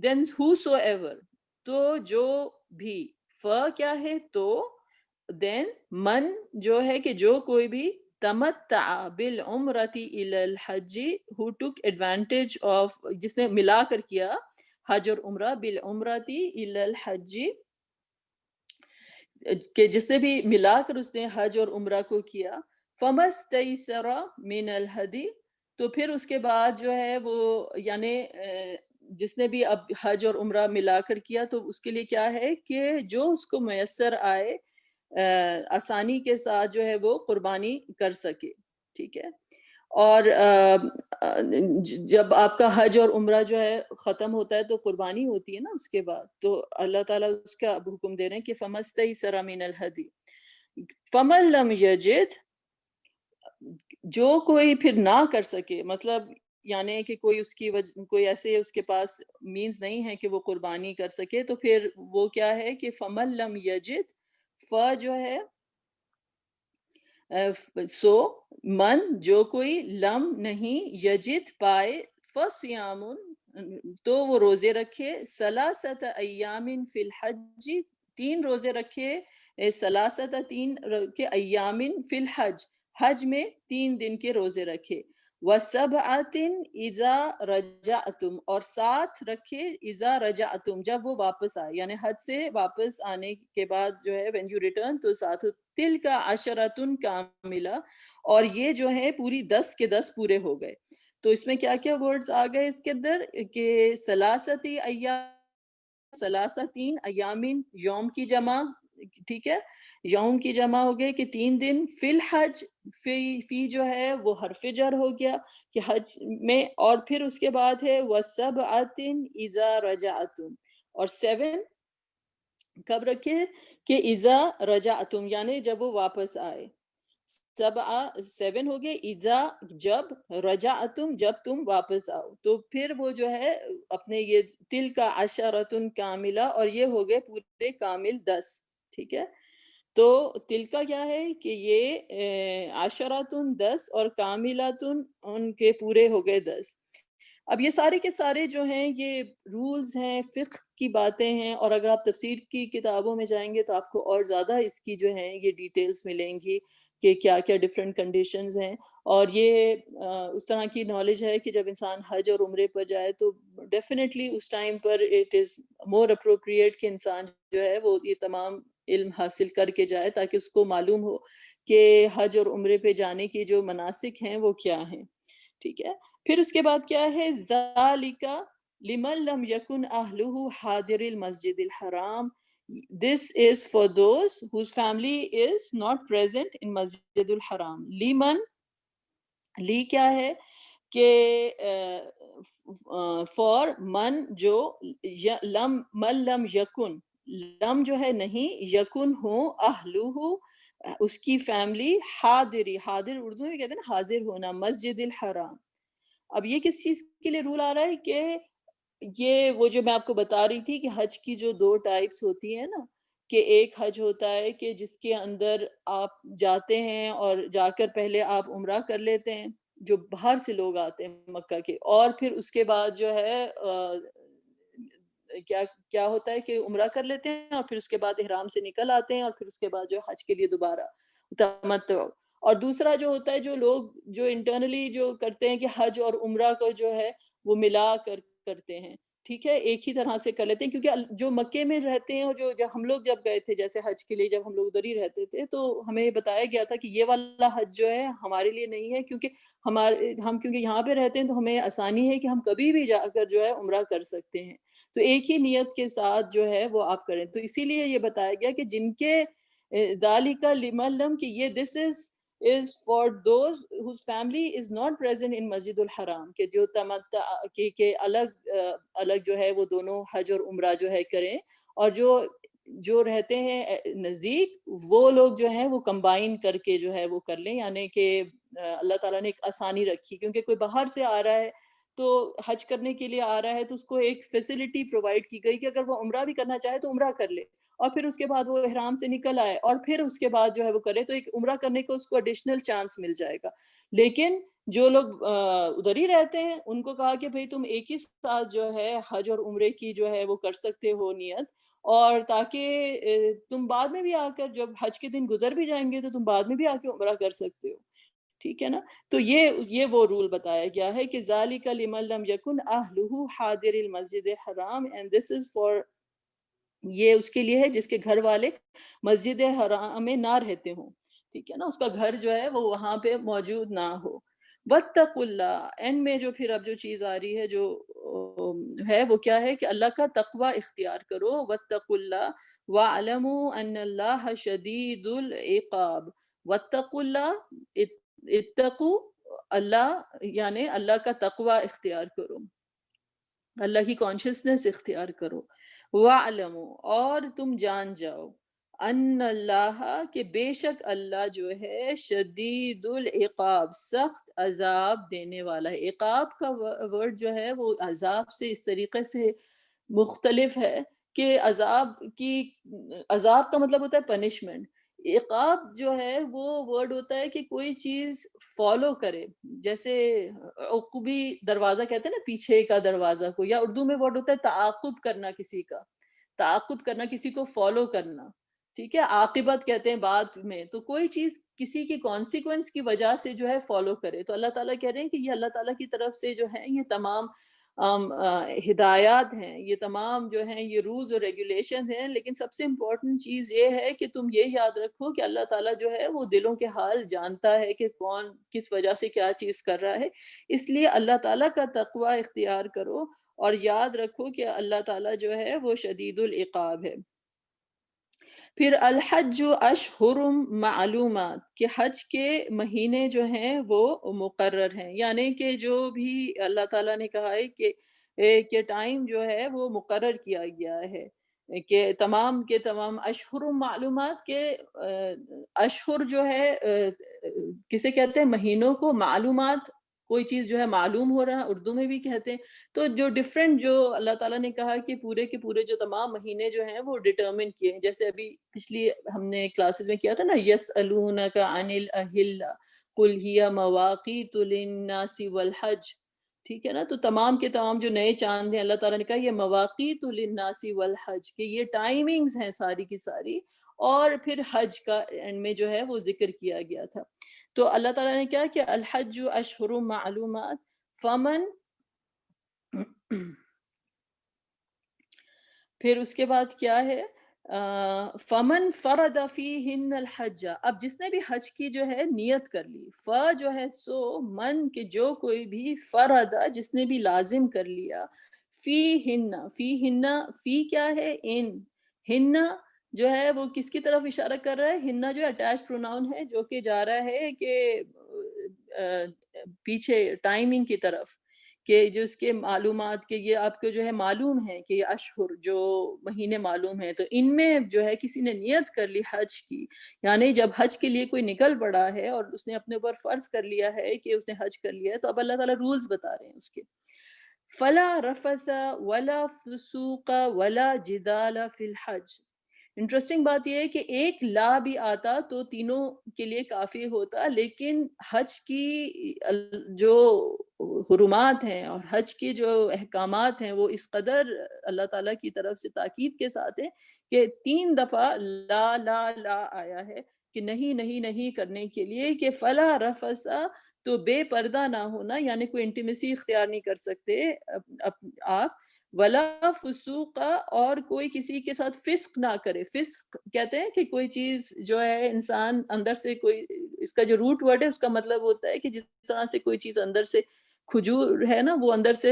دین ہو سو ایور، تو جو بھی، ف کیا ہے تو، دین من جو ہے کہ جو کوئی بھی، تمتع بالعمرۃ الی الحج، who took advantage of، جس نے ملا کر کیا حج اور عمرہ، بالعمرۃ الی الحج، کہ جس نے بھی ملا کر اس نے حج اور عمرہ کو کیا. فَمَسْتَيْسَرَ مِنَ الْهَدِي، تو پھر اس کے بعد جو ہے وہ، یعنی جس نے بھی اب حج اور عمرہ ملا کر کیا تو اس کے لیے کیا ہے کہ جو اس کو میسر آئے آسانی کے ساتھ جو ہے وہ قربانی کر سکے، ٹھیک ہے. اور جب آپ کا حج اور عمرہ جو ہے ختم ہوتا ہے تو قربانی ہوتی ہے نا اس کے بعد، تو اللہ تعالیٰ اس کا اب حکم دے رہے ہیں کہ فَمَسْتَيْسَرَ مِنَ الْهَدِي فَمَن لَمْ يَجِدْ، جو کوئی پھر نہ کر سکے، مطلب یعنی کہ کوئی اس کی کوئی ایسے اس کے پاس مینز نہیں ہے کہ وہ قربانی کر سکے، تو پھر وہ کیا ہے کہ فَمَن لَمْ يَجِدْ، ف جو ہے سو، من جو کوئی، لم نہیں، یجد پائے، فصیام تو وہ روزے رکھے، ثلاثۃ ایام فی الحج 3 روزے رکھے، ثلاثۃ 3 کے ایام فی الحج حج میں 3 دن کے روزے رکھے، وسبعۃ اذا رجعتم اور 7 رکھے اذا رجعتم جب وہ واپس آئے، یعنی حج سے واپس آنے کے بعد جو ہے when you return تو 7 تل کا عشرۃ کاملہ، اور یہ جو ہے پوری 10 کے 10 پورے ہو گئے. تو اس میں کیا کیا ورڈز آ گئے اس کے اندر کہ ثلاثتی ایام، ثلاثتین ایامین، یوم کی جمع، ٹھیک ہے، یوم کی جمع ہو گئے کہ 3 دن، فی الحج، فی جو ہے وہ حرف جر ہو گیا کہ حج میں، اور پھر اس کے بعد ہے وَسَبْعَةٍ إِذَا رَجَعْتُمْ، اور 7 کب رکھے کہ اذا رجعتم یعنی جب وہ واپس آئے، 7 ہو گئے اذا جب، رجعتم جب تم واپس آؤ، تو پھر وہ جو ہے اپنے یہ تل کا عشرتن کاملہ، اور یہ ہو گئے پورے کامل 10، ٹھیک ہے۔ تو تل کا کیا ہے کہ یہ عشرتن 10 اور کاملاتن ان کے پورے ہو گئے 10۔ اب یہ سارے کے سارے جو ہیں یہ رولز ہیں، فقہ کی باتیں ہیں، اور اگر آپ تفسیر کی کتابوں میں جائیں گے تو آپ کو اور زیادہ اس کی جو ہیں یہ ڈیٹیلز ملیں گی کہ کیا کیا ڈفرینٹ کنڈیشنز ہیں، اور یہ اس طرح کی نالج ہے کہ جب انسان حج اور عمرے پر جائے تو ڈیفینیٹلی اس ٹائم پر اٹ از مور اپروپریٹ کہ انسان جو ہے وہ یہ تمام علم حاصل کر کے جائے تاکہ اس کو معلوم ہو کہ حج اور عمرے پہ جانے کی جو مناسک ہیں وہ کیا ہیں، ٹھیک ہے۔ پھر اس کے بعد کیا ہے ذالک لمن لم یکن اہلہ حاضر المسجد الحرام، this is for those whose family is not present in مسجد الحرام۔ لیمن، لی کیا ہے کہ فور من جو لم من لم یکن، لم جو ہے نہیں، یکن ہو اہلہ اس کی فیملی، حاضری، حاضر اردو میں کہتے ہیں نا حاضر ہونا، مسجد الحرام۔ اب یہ کس چیز کے لیے رول آ رہا ہے کہ یہ وہ جو میں آپ کو بتا رہی تھی کہ حج کی جو 2 ٹائپس ہوتی ہیں نا، کہ ایک حج ہوتا ہے کہ جس کے اندر آپ جاتے ہیں اور جا کر پہلے آپ عمرہ کر لیتے ہیں، جو باہر سے لوگ آتے ہیں مکہ کے، اور پھر اس کے بعد جو ہے کیا کیا ہوتا ہے کہ عمرہ کر لیتے ہیں اور پھر اس کے بعد احرام سے نکل آتے ہیں، اور پھر اس کے بعد جو حج کے لیے دوبارہ تمتع۔ اور دوسرا جو ہوتا ہے جو لوگ جو انٹرنلی جو کرتے ہیں کہ حج اور عمرہ کو جو ہے وہ ملا کر کرتے ہیں، ٹھیک ہے، ایک ہی طرح سے کر لیتے ہیں، کیونکہ جو مکے میں رہتے ہیں اور جو جب ہم لوگ جب گئے تھے جیسے حج کے لیے جب ہم لوگ ادھر ہی رہتے تھے تو ہمیں بتایا گیا تھا کہ یہ والا حج جو ہے ہمارے لیے نہیں ہے، کیونکہ ہم کیونکہ یہاں پہ رہتے ہیں تو ہمیں آسانی ہے کہ ہم کبھی بھی جا کر جو ہے عمرہ کر سکتے ہیں، تو ایک ہی نیت کے ساتھ جو ہے وہ آپ کریں، تو اسی لیے یہ بتایا گیا کہ جن کے ذالک لمن لم کہ یہ this is for those whose family is not present in مسجد الحرام، کہ جو تمتع کہ الگ جو ہے وہ دونوں حج اور عمرہ جو ہے کریں، اور جو رہتے ہیں نزدیک وہ لوگ جو ہیں وہ کمبائن کر کے جو ہے وہ کر لیں، یعنی کہ اللہ تعالیٰ نے ایک آسانی رکھی، کیونکہ کوئی باہر سے آ رہا ہے تو حج کرنے کے لیے آ رہا ہے تو اس کو ایک فیسلٹی پرووائڈ کی گئی کہ اگر وہ عمرہ بھی کرنا چاہے تو عمرہ کر لے، اور پھر اس کے بعد وہ احرام سے نکل آئے اور پھر اس کے بعد جو ہے وہ کرے، تو ایک عمرہ کرنے کو اس کو ایڈیشنل چانس مل جائے گا۔ لیکن جو لوگ ادھر ہی رہتے ہیں ان کو کہا کہ بھئی تم ایک ہی ساتھ جو ہے حج اور عمرے کی جو ہے وہ کر سکتے ہو نیت، اور تاکہ تم بعد میں بھی آ کر جب حج کے دن گزر بھی جائیں گے تو تم بعد میں بھی آ کے عمرہ کر سکتے ہو، ٹھیک ہے نا۔ تو یہ وہ رول بتایا گیا ہے کہ ذالک لمن لم یکن اہلہ حاضر المسجد الحرام، اینڈ دس از فار، یہ اس کے لیے ہے جس کے گھر والے مسجد حرام میں نہ رہتے ہوں، ٹھیک ہے نا، اس کا گھر جو ہے وہ وہاں پہ موجود نہ ہو۔ واتقوا اللہ، اینڈ میں جو پھر اب جو چیز آ رہی ہے جو ہے وہ کیا ہے کہ اللہ کا تقوی اختیار کرو، واتقوا اللہ واعلموا ان اللہ شدید العقاب۔ واتقوا اللہ، اتقوا اللہ یعنی اللہ کا تقوی اختیار کرو، اللہ کی کانشیسنس اختیار کرو، وَعْلَمُوا اور تم جان جاؤ، ان اللہ کہ بے شک اللہ جو ہے شدید العقاب سخت عذاب دینے والا ہے۔ عقاب کا ورڈ جو ہے وہ عذاب سے اس طریقے سے مختلف ہے کہ عذاب کا مطلب ہوتا ہے پنشمنٹ، عقاب جو ہے وہ ورڈ ہوتا ہے کہ کوئی چیز فالو کرے، جیسے عقوبی دروازہ کہتے ہیں نا، پیچھے کا دروازہ کو، یا اردو میں ورڈ ہوتا ہے تعاقب کرنا کسی کا، تعاقب کرنا کسی کو فالو کرنا، ٹھیک ہے، عاقبت کہتے ہیں بعد میں، تو کوئی چیز کسی کی کانسیکوینس کی وجہ سے جو ہے فالو کرے، تو اللہ تعالیٰ کہہ رہے ہیں کہ یہ اللہ تعالیٰ کی طرف سے جو ہے یہ تمام ہدایات ہیں، یہ تمام جو ہیں یہ رولز اور ریگولیشن ہیں، لیکن سب سے امپورٹنٹ چیز یہ ہے کہ تم یہ یاد رکھو کہ اللہ تعالیٰ جو ہے وہ دلوں کے حال جانتا ہے کہ کون کس وجہ سے کیا چیز کر رہا ہے، اس لیے اللہ تعالیٰ کا تقوی اختیار کرو اور یاد رکھو کہ اللہ تعالیٰ جو ہے وہ شدید العقاب ہے۔ پھر الحج اشہر معلومات، کہ حج کے مہینے جو ہیں وہ مقرر ہیں، یعنی کہ جو بھی اللہ تعالیٰ نے کہا ہے کہ ٹائم جو ہے وہ مقرر کیا گیا ہے، کہ تمام کے تمام اشہر معلومات کے اشہر جو ہے کسے کہتے ہیں؟ مہینوں کو، معلومات کوئی چیز جو ہے معلوم ہو رہا ہے، اردو میں بھی کہتے ہیں۔ تو جو ڈیفرنٹ جو اللہ تعالیٰ نے کہا کہ پورے کے پورے جو تمام مہینے جو ہیں وہ ڈٹرمن کیے ہیں، جیسے ابھی پچھلی ہم نے کلاسز میں کیا تھا نا، یسألونک عن الاہلہ قل ہی مواقیت للناس والحج، ٹھیک ہے نا؟ تو تمام کے تمام جو نئے چاند ہیں، اللہ تعالیٰ نے کہا یہ مواقیت للناس والحج، کہ یہ ٹائمنگز ہیں ساری کی ساری، اور پھر حج کا اینڈ میں جو ہے وہ ذکر کیا گیا تھا۔ تو اللہ تعالیٰ نے کہا کہ الحج اشہر معلومات، فمن پھر اس کے بعد کیا ہے؟ فمن فرد فیہن الحج، اب جس نے بھی حج کی جو ہے نیت کر لی، جو ہے سو، من کہ جو کوئی بھی، فرد جس نے بھی لازم کر لیا، فیہن فی کیا ہے؟ ان، ہن جو ہے وہ کس کی طرف اشارہ کر رہا ہے؟ ہن جو اٹیچ پروناؤن ہے جو کہ جا رہا ہے کہ پیچھے ٹائمنگ کی طرف، کہ جو اس کے معلومات کے یہ آپ کو جو ہے معلوم ہے کہ یہ اشہر جو مہینے معلوم ہیں، تو ان میں جو ہے کسی نے نیت کر لی حج کی، یعنی جب حج کے لیے کوئی نکل پڑا ہے اور اس نے اپنے اوپر فرض کر لیا ہے کہ اس نے حج کر لیا ہے، تو اب اللہ تعالیٰ رولز بتا رہے ہیں اس کے، فلا رفث ولا فسوق ولا جدال فی الحج۔ انٹرسٹنگ بات یہ ہے کہ ایک لا بھی آتا تو تینوں کے لیے کافی ہوتا، لیکن حج کی جو حرمات ہیں اور حج کے جو احکامات ہیں وہ اس قدر اللہ تعالیٰ کی طرف سے تاکید کے ساتھ ہیں کہ 3 دفعہ لا لا لا آیا ہے، کہ نہیں نہیں نہیں کرنے کے لیے، کہ فلا رفسا، تو بے پردہ نہ ہونا، یعنی کوئی انٹیمیسی اختیار نہیں کر سکتے آپ، ولا فسوق، اور کوئی کسی کے ساتھ فسق نہ کرے۔ فسق کہتے ہیں کہ کوئی چیز جو ہے انسان اندر سے کوئی، اس کا جو روٹ ورڈ ہے اس کا مطلب ہوتا ہے کہ جس طرح سے کوئی چیز اندر سے کھجور ہے نا، وہ اندر سے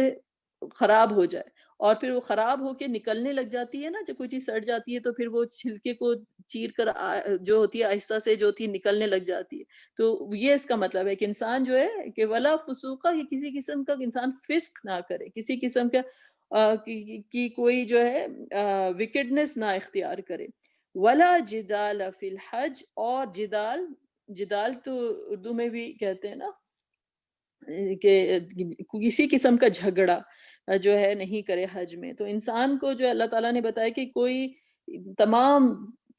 خراب ہو جائے، اور پھر وہ خراب ہو کے نکلنے لگ جاتی ہے نا، جب کوئی چیز سڑ جاتی ہے تو پھر وہ چھلکے کو چیر کر جو ہوتی ہے آہستہ سے جو ہوتی ہے نکلنے لگ جاتی ہے، تو یہ اس کا مطلب ہے کہ انسان جو ہے کہ ولا فسوقہ، یہ کسی قسم کا انسان فسق نہ کرے، کسی قسم کا کی کوئی جو ہے وکڈنس نہ اختیار کرے، ولا جدال فی الحج، اور جدال، جدال تو اردو میں بھی کہتے ہیں نا کہ کسی قسم کا جھگڑا جو ہے نہیں کرے حج میں، تو انسان کو جو اللہ تعالیٰ نے بتایا کہ کوئی تمام،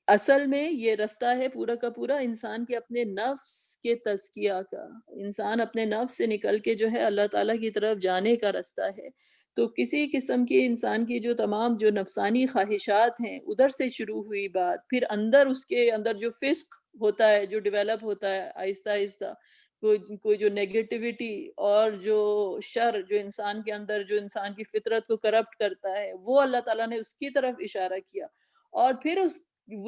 اصل میں یہ رستہ ہے پورا کا پورا انسان کے اپنے نفس کے تزکیہ کا، انسان اپنے نفس سے نکل کے جو ہے اللہ تعالیٰ کی طرف جانے کا رستہ ہے، تو کسی قسم کی انسان کی جو تمام جو نفسانی خواہشات ہیں ادھر سے شروع ہوئی بات، پھر اندر اس کے اندر جو فسق ہوتا ہے، جو ڈیولپ ہوتا ہے آہستہ آہستہ، کوئی جو نیگیٹیوٹی اور جو شر جو انسان کے اندر، جو انسان کی فطرت کو کرپٹ کرتا ہے، وہ اللہ تعالیٰ نے اس کی طرف اشارہ کیا، اور پھر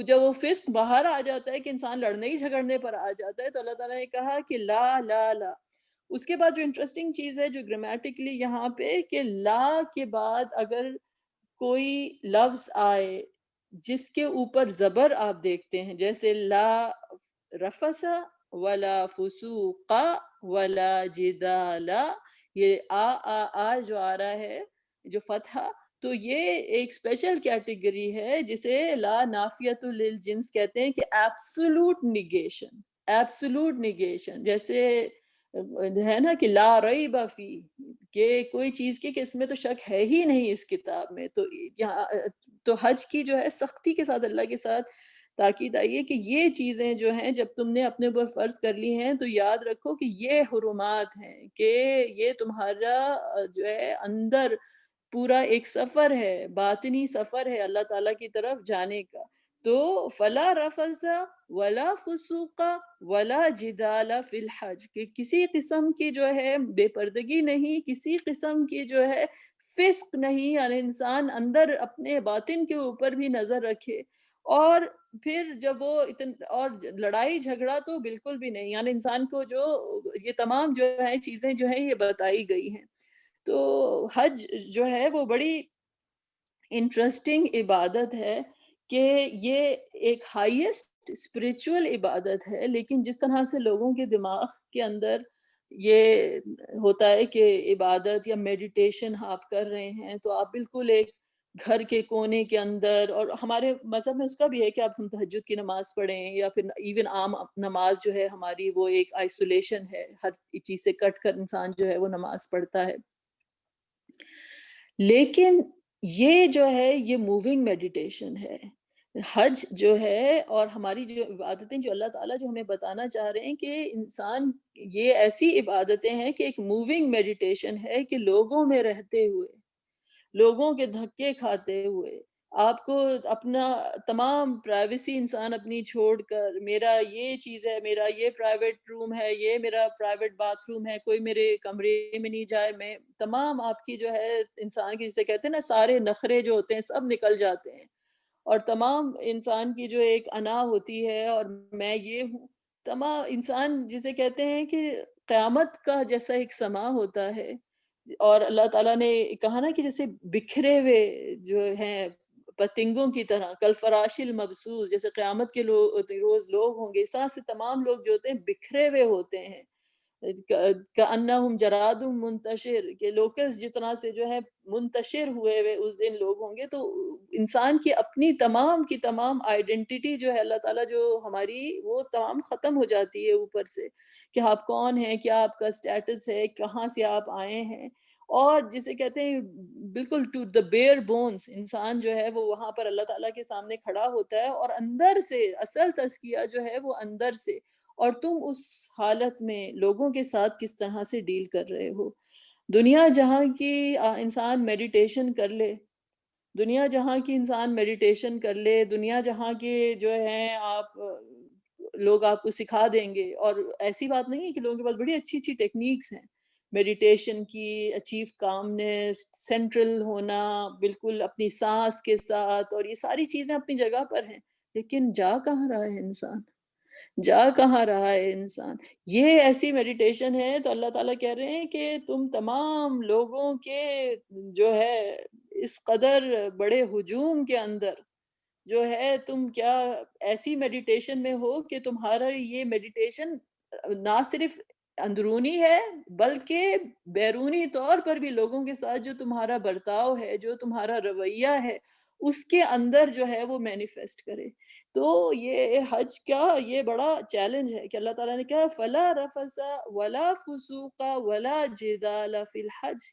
جب وہ فسق باہر آ جاتا ہے کہ انسان لڑنے ہی جھگڑنے پر آ جاتا ہے، تو اللہ تعالیٰ نے کہا کہ لا لا لا۔ اس کے بعد جو انٹرسٹنگ چیز ہے جو گرامیٹیکلی یہاں پہ، کہ لا کے بعد اگر کوئی لفظ آئے جس کے اوپر زبر آپ دیکھتے ہیں، جیسے لا رفس ولا فسوق ولا جدال، یہ آ جو آ رہا ہے جو فتحہ، تو یہ ایک اسپیشل کیٹیگری ہے جسے لا نافیۃ للجنس کہتے ہیں، کہ ایبسولوٹ نیگیشن، ایبسولوٹ نیگیشن، جیسے ہے نا کہ لا ریب فی، کہ کوئی چیز کی کہ اس میں تو شک ہے ہی نہیں اس کتاب میں، تو یہاں تو حج کی جو ہے سختی کے ساتھ اللہ کے ساتھ تاکید آئی ہے کہ یہ چیزیں جو ہیں جب تم نے اپنے اوپر فرض کر لی ہیں تو یاد رکھو کہ یہ حرمات ہیں، کہ یہ تمہارا جو ہے اندر پورا ایک سفر ہے، باطنی سفر ہے اللہ تعالیٰ کی طرف جانے کا، تو فلا رفث ولا فسوق ولا جدال فی الحج، کہ کسی قسم کی جو ہے بے پردگی نہیں، کسی قسم کی جو ہے فسق نہیں، یعنی انسان اندر اپنے باطن کے اوپر بھی نظر رکھے، اور پھر جب وہ اور لڑائی جھگڑا تو بالکل بھی نہیں، یعنی انسان کو جو یہ تمام جو ہے چیزیں جو ہیں یہ بتائی گئی ہیں۔ تو حج جو ہے وہ بڑی انٹرسٹنگ عبادت ہے کہ یہ ایک ہائیسٹ اسپرچول عبادت ہے، لیکن جس طرح سے لوگوں کے دماغ کے اندر یہ ہوتا ہے کہ عبادت یا میڈیٹیشن آپ کر رہے ہیں تو آپ بالکل ایک گھر کے کونے کے اندر، اور ہمارے مذہب میں اس کا بھی ہے کہ آپ ہم تہجد کی نماز پڑھیں، یا پھر ایون عام نماز جو ہے ہماری وہ ایک آئسولیشن ہے، ہر چیز سے کٹ کر انسان جو ہے وہ نماز پڑھتا ہے، لیکن یہ جو ہے یہ موونگ میڈیٹیشن ہے۔ حج جو ہے اور ہماری جو عبادتیں جو اللہ تعالیٰ جو ہمیں بتانا چاہ رہے ہیں کہ انسان، یہ ایسی عبادتیں ہیں کہ ایک موونگ میڈیٹیشن ہے کہ لوگوں میں رہتے ہوئے، لوگوں کے دھکے کھاتے ہوئے، آپ کو اپنا تمام پرائیویسی انسان اپنی چھوڑ کر، میرا یہ چیز ہے، میرا یہ پرائیویٹ روم ہے، یہ میرا پرائیویٹ باتھ روم ہے، کوئی میرے کمرے میں نہیں جائے، میں تمام آپ کی جو ہے انسان کی جسے کہتے ہیں نا سارے نخرے جو ہوتے ہیں سب نکل جاتے ہیں، اور تمام انسان کی جو ایک انا ہوتی ہے اور میں یہ ہوں، تمام انسان جسے کہتے ہیں کہ قیامت کا جیسا ایک سما ہوتا ہے، اور اللہ تعالیٰ نے کہا نا کہ جیسے بکھرے ہوئے جو ہیں پتنگوں کی طرح، کل فراش المبثوث، جیسے قیامت کے روز لوگ ہوں گے، اس طرح سے تمام لوگ جو ہوتے ہیں بکھرے ہوئے ہوتے ہیں، کأنہم جراد منتشر، کہ لوکس جس طرح سے جو ہے منتشر ہوئے ہوئے اس دن لوگ ہوں گے، تو انسان کی اپنی تمام کی تمام آئیڈینٹی جو ہے اللہ تعالیٰ جو ہماری وہ تمام ختم ہو جاتی ہے اوپر سے، کہ آپ کون ہیں، کیا آپ کا سٹیٹس ہے، کہاں سے آپ آئے ہیں، اور جسے کہتے ہیں بالکل ٹو دا بیئر بونز، انسان جو ہے وہ وہاں پر اللہ تعالیٰ کے سامنے کھڑا ہوتا ہے، اور اندر سے اصل تزکیہ جو ہے وہ اندر سے، اور تم اس حالت میں لوگوں کے ساتھ کس طرح سے ڈیل کر رہے ہو۔ دنیا جہاں کی انسان میڈیٹیشن کر لے، دنیا جہاں کی انسان میڈیٹیشن کر لے، دنیا جہاں کے جو ہیں آپ لوگ آپ کو سکھا دیں گے، اور ایسی بات نہیں ہے کہ لوگوں کے پاس بڑی اچھی اچھی ٹیکنیکس ہیں میڈیٹیشن کی، اچیو کامنس، سینٹرل ہونا بالکل اپنی سانس کے ساتھ، اور یہ ساری چیزیں اپنی جگہ پر ہیں، لیکن جا کہاں رہا ہے انسان، جا کہاں رہا ہے انسان؟ یہ ایسی میڈیٹیشن ہے تو اللہ تعالیٰ کہہ رہے ہیں کہ تم تمام لوگوں کے جو ہے اس قدر بڑے ہجوم کے اندر جو ہے تم کیا ایسی میڈیٹیشن میں ہو کہ تمہارا یہ میڈیٹیشن نہ صرف اندرونی ہے بلکہ بیرونی طور پر بھی لوگوں کے ساتھ جو تمہارا برتاؤ ہے، جو تمہارا رویہ ہے، اس کے اندر جو ہے وہ مینیفیسٹ کرے۔ تو یہ حج کا یہ بڑا چیلنج ہے کہ اللہ تعالیٰ نے کہا فَلَا رَفَثَ وَلَا فُسُوقَ وَلَا جِدَالَ فِي الْحَجِّ،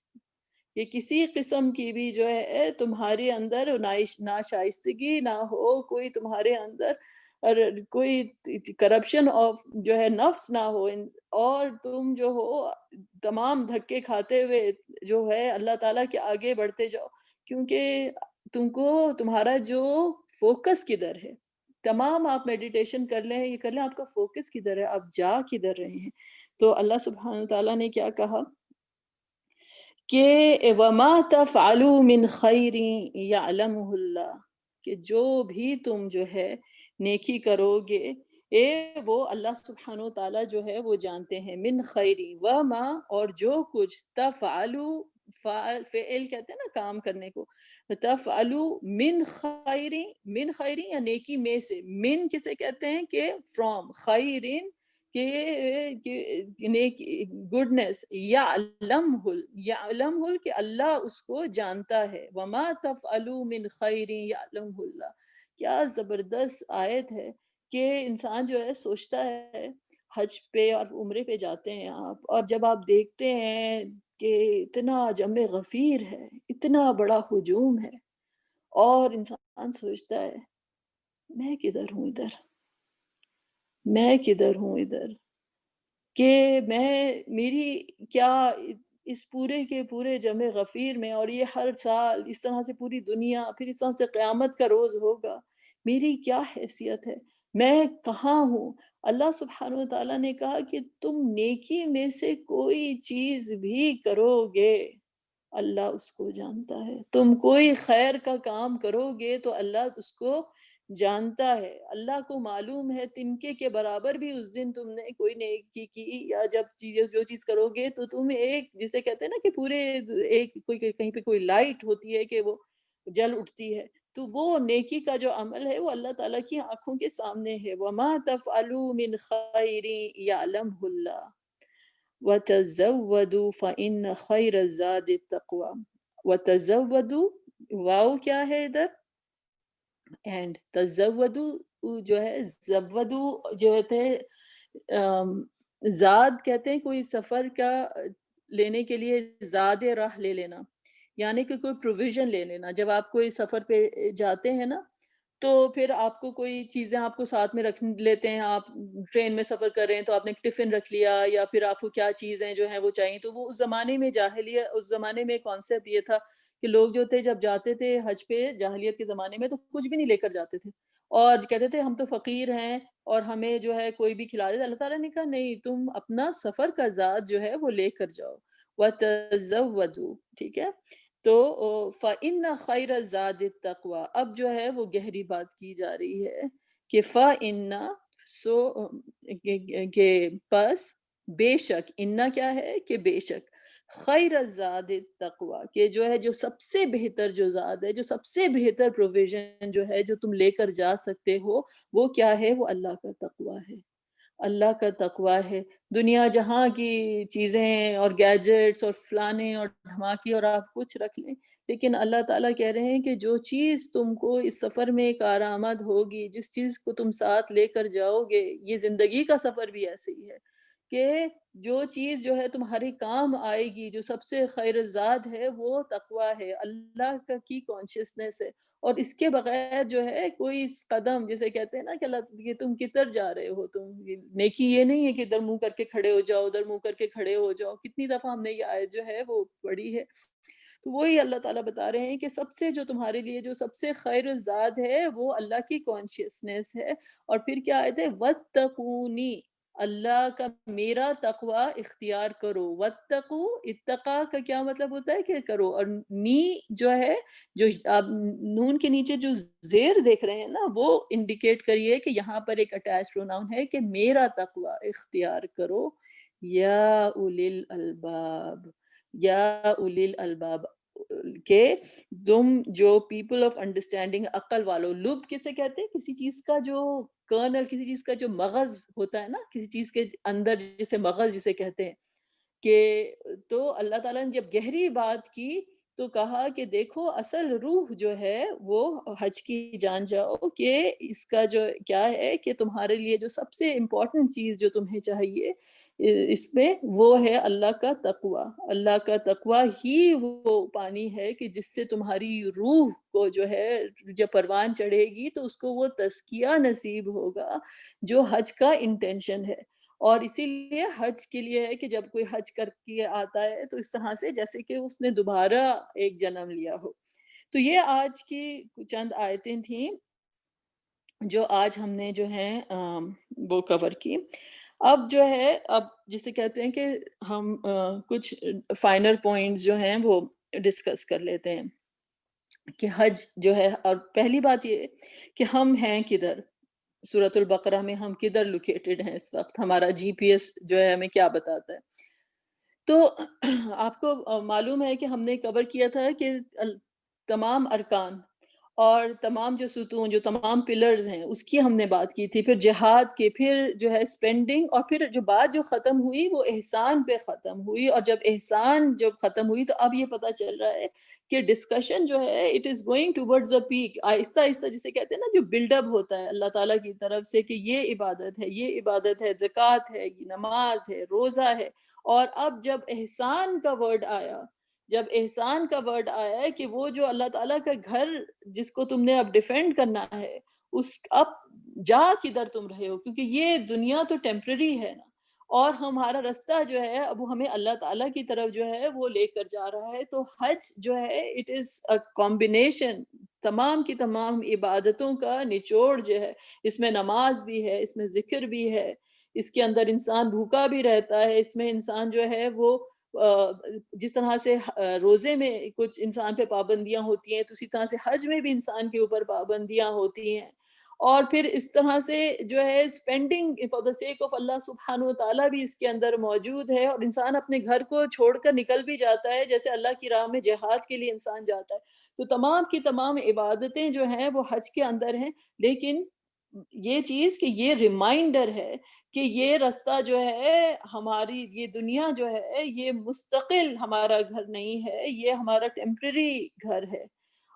کہ کسی قسم کی بھی جو ہے تمہارے اندر ناشائستگی نہ ہو، کوئی تمہارے اندر اور کوئی کرپشن آف جو ہے نفس نہ ہو، اور تم جو ہو تمام دھکے کھاتے ہوئے جو ہے اللہ تعالیٰ کے آگے بڑھتے جاؤ، کیونکہ تم کو تمہارا جو فوکس کدھر ہے، تمام آپ میڈیٹیشن کر لیں، یہ کر لیں، آپ کا فوکس کدھر ہے، آپ جا کدھر رہے ہیں۔ تو اللہ سبحانہ وتعالیٰ نے کیا کہا کہ وَمَا تَفْعَلُوا مِنْ خَيْرٍ يَعْلَمُهُ اللَّهُ، کہ جو بھی تم جو ہے نیکی کرو گے، وہ اللہ سبحانہ وتعالیٰ جو ہے وہ جانتے ہیں، من خیری وما، اور جو کچھ تفعلوا، فعل کہتے ہیں نا کام کرنے کو، تفعلوا من خیری، من خیری یا نیکی میں سے، من کسے کہتے ہیں کہ فرام، خیرین کہ گڈنس، یعلمہ کہ اللہ اس کو جانتا ہے، وما تفعلوا من خیر یعلمہ اللہ۔ کیا زبردست آیت ہے کہ انسان جو ہے سوچتا ہے حج پہ اور عمرے پہ جاتے ہیں آپ، اور جب آپ دیکھتے ہیں کہ اتنا جمع غفیر ہے، اتنا بڑا ہجوم ہے، اور انسان سوچتا ہے میں کدھر ہوں ادھر، میں کدھر ہوں ادھر، کہ میں میری کیا اس پورے کے پورے جمع غفیر میں، اور یہ ہر سال اس طرح سے پوری دنیا، پھر اس طرح سے قیامت کا روز ہوگا، میری کیا حیثیت ہے، میں کہاں ہوں؟ اللہ سبحانہ وتعالیٰ نے کہا کہ تم نیکی میں سے کوئی چیز بھی کرو گے، اللہ اس کو جانتا ہے. تم کوئی خیر کا کام کرو گے تو اللہ اس کو جانتا ہے. اللہ کو معلوم ہے تنکے کے برابر بھی اس دن تم نے کوئی نیکی کی، یا جب جو چیز کرو گے تو تم ایک، جسے کہتے ہیں نا کہ پورے ایک کوئی کہیں پہ کوئی لائٹ ہوتی ہے کہ وہ جل اٹھتی ہے، تو وہ نیکی کا جو عمل ہے وہ اللہ تعالیٰ کی آنکھوں کے سامنے ہے. وَمَا تَفْعَلُوا مِنْ خَيْرٍ يَعْلَمْهُ اللَّهُ وَتَزَوَّدُوا فَإِنَّ خَيْرَ الزَّادِ التَّقْوَىٰ. وَتَزَوَّدُوا، واو کیا ہے ادھر، اینڈ تزودوا جو ہے، زودو جو ہوتے ہیں زاد کہتے ہیں کوئی سفر کا لینے کے لیے زاد راہ لے لینا، یعنی کہ کوئی پروویژن لے لینا. جب آپ کوئی سفر پہ جاتے ہیں نا تو پھر آپ کو کوئی چیزیں آپ کو ساتھ میں رکھ لیتے ہیں. آپ ٹرین میں سفر کر رہے ہیں تو آپ نے ایک ٹفن رکھ لیا، یا پھر آپ کو کیا چیزیں جو ہیں وہ چاہیے. تو وہ اس زمانے میں اس زمانے میں کانسیپٹ یہ تھا کہ لوگ جو تھے جب جاتے تھے حج پہ جاہلیت کے زمانے میں تو کچھ بھی نہیں لے کر جاتے تھے، اور کہتے تھے ہم تو فقیر ہیں اور ہمیں جو ہے کوئی بھی کھلا دے. اللہ تعالیٰ نے کہا نہیں، تم اپنا سفر کا زاد جو ہے وہ لے کر جاؤ. وَتَزَوَّدُوا، ٹھیک ہے. تو فَإِنَّ خَيْرَ الزَّادِ التَّقْوَىٰ، اب جو ہے وہ گہری بات کی جا رہی ہے کہ فَإِنَّ، سو کہ پس، بے شک، اِنَّ کیا ہے کہ بے شک، خیر الزاد التقویٰ، کہ جو ہے جو سب سے بہتر جو زاد ہے، جو سب سے بہتر پروویژن جو ہے جو تم لے کر جا سکتے ہو، وہ کیا ہے؟ وہ اللہ کا تقویٰ ہے. اللہ کا تقویٰ ہے. دنیا جہاں کی چیزیں اور گیجٹس اور فلانے اور دھماکے اور آپ کچھ رکھ لیں، لیکن اللہ تعالیٰ کہہ رہے ہیں کہ جو چیز تم کو اس سفر میں کارآمد ہوگی، جس چیز کو تم ساتھ لے کر جاؤ گے، یہ زندگی کا سفر بھی ایسے ہی ہے کہ جو چیز جو ہے تمہارے کام آئے گی، جو سب سے خیر زاد ہے، وہ تقویٰ ہے، اللہ کا کی کانشیسنیس ہے. اور اس کے بغیر جو ہے کوئی قدم، جسے کہتے ہیں نا کہ اللہ یہ تم کدھر جا رہے ہو، تم نیکی یہ نہیں ہے کہ ادھر منہ کر کے کھڑے ہو جاؤ، ادھر منہ کر کے کھڑے ہو جاؤ. کتنی دفعہ ہم نے یہ آیت جو ہے وہ پڑھی ہے. تو وہی اللہ تعالیٰ بتا رہے ہیں کہ سب سے جو تمہارے لیے جو سب سے خیر الزاد ہے وہ اللہ کی کانشیسنیس ہے. اور پھر کیا آیت ہے؟ وَاتَّقُونِی، اللہ کا میرا تقوی اختیار کرو. وَاتَّقُوا، اتقا کا کیا مطلب ہوتا ہے کہ کرو. اور نی جو ہے، جو آپ نون کے نیچے جو زیر دیکھ رہے ہیں نا، وہ انڈیکیٹ کریے کہ یہاں پر ایک اٹیچ پروناؤن ہے کہ میرا تقوی اختیار کرو. یا اولی الالباب، یا اولی الالباب، کہ تم جو پیپل آف انڈرسٹینڈنگ، عقل والو. لب کسے کہتے ہیں؟ کسی چیز کا جو کرنل، کسی چیز کا جو مغز ہوتا ہے نا، کسی چیز کے اندر جسے مغز جسے کہتے ہیں. کہ تو اللہ تعالیٰ نے جب گہری بات کی تو کہا کہ دیکھو اصل روح جو ہے وہ حج کی جان جاؤ، کہ اس کا جو کیا ہے کہ تمہارے لیے جو سب سے امپورٹنٹ چیز جو تمہیں چاہیے اس میں، وہ ہے اللہ کا تقوی. اللہ کا تقوی ہی وہ پانی ہے کہ جس سے تمہاری روح کو جو ہے جب پروان چڑھے گی تو اس کو وہ تزکیہ نصیب ہوگا جو حج کا انٹینشن ہے. اور اسی لیے حج کے لیے ہے کہ جب کوئی حج کر کے آتا ہے تو اس طرح سے جیسے کہ اس نے دوبارہ ایک جنم لیا ہو. تو یہ آج کی چند آیتیں تھیں جو آج ہم نے جو ہیں وہ کور کی. اب جو ہے، اب جسے کہتے ہیں کہ ہم کچھ فائنل پوائنٹس جو ہیں وہ ڈسکس کر لیتے ہیں کہ حج جو ہے. اور پہلی بات یہ کہ ہم ہیں کدھر، سورۃ البقرہ میں ہم کدھر لوکیٹڈ ہیں اس وقت، ہمارا جی پی ایس جو ہے ہمیں کیا بتاتا ہے. تو آپ کو معلوم ہے کہ ہم نے کور کیا تھا کہ تمام ارکان اور تمام جو ستون، جو تمام پلرز ہیں، اس کی ہم نے بات کی تھی. پھر جہاد کے، پھر جو ہے اسپینڈنگ، اور پھر جو بات جو ختم ہوئی وہ احسان پہ ختم ہوئی. اور جب احسان جب ختم ہوئی تو اب یہ پتہ چل رہا ہے کہ ڈسکشن جو ہے it is going towards a peak. آہستہ آہستہ جسے کہتے ہیں نا جو بلڈ اپ ہوتا ہے اللہ تعالیٰ کی طرف سے کہ یہ عبادت ہے، یہ عبادت ہے، زکوٰۃ ہے، یہ نماز ہے، روزہ ہے. اور اب جب احسان کا ورڈ آیا، جب احسان کا ورڈ آیا ہے کہ وہ جو اللہ تعالیٰ کا گھر جس کو تم نے اب ڈیفینڈ کرنا ہے، اس اب جا کدھر تم رہے ہو، کیونکہ یہ دنیا تو ٹیمپرری ہے نا، اور ہمارا رستہ جو ہے اب ہمیں اللہ تعالیٰ کی طرف جو ہے وہ لے کر جا رہا ہے. تو حج جو ہے اٹ از اے کمبینیشن، تمام کی تمام عبادتوں کا نچوڑ جو ہے. اس میں نماز بھی ہے، اس میں ذکر بھی ہے، اس کے اندر انسان بھوکا بھی رہتا ہے، اس میں انسان جو ہے وہ جس طرح سے روزے میں کچھ انسان پہ پابندیاں ہوتی ہیں، تو اسی طرح سے حج میں بھی انسان کے اوپر پابندیاں ہوتی ہیں، اور پھر اس طرح سے جو ہے spending for the sake of Allah سبحانہ و تعالیٰ بھی اس کے اندر موجود ہے، اور انسان اپنے گھر کو چھوڑ کر نکل بھی جاتا ہے جیسے اللہ کی راہ میں جہاد کے لیے انسان جاتا ہے۔ تو تمام کی تمام عبادتیں جو ہیں وہ حج کے اندر ہیں، لیکن یہ چیز کہ یہ ریمائنڈر ہے کہ یہ رستہ جو ہے، ہماری یہ دنیا جو ہے، یہ مستقل ہمارا گھر نہیں ہے، یہ ہمارا ٹیمپرری گھر ہے،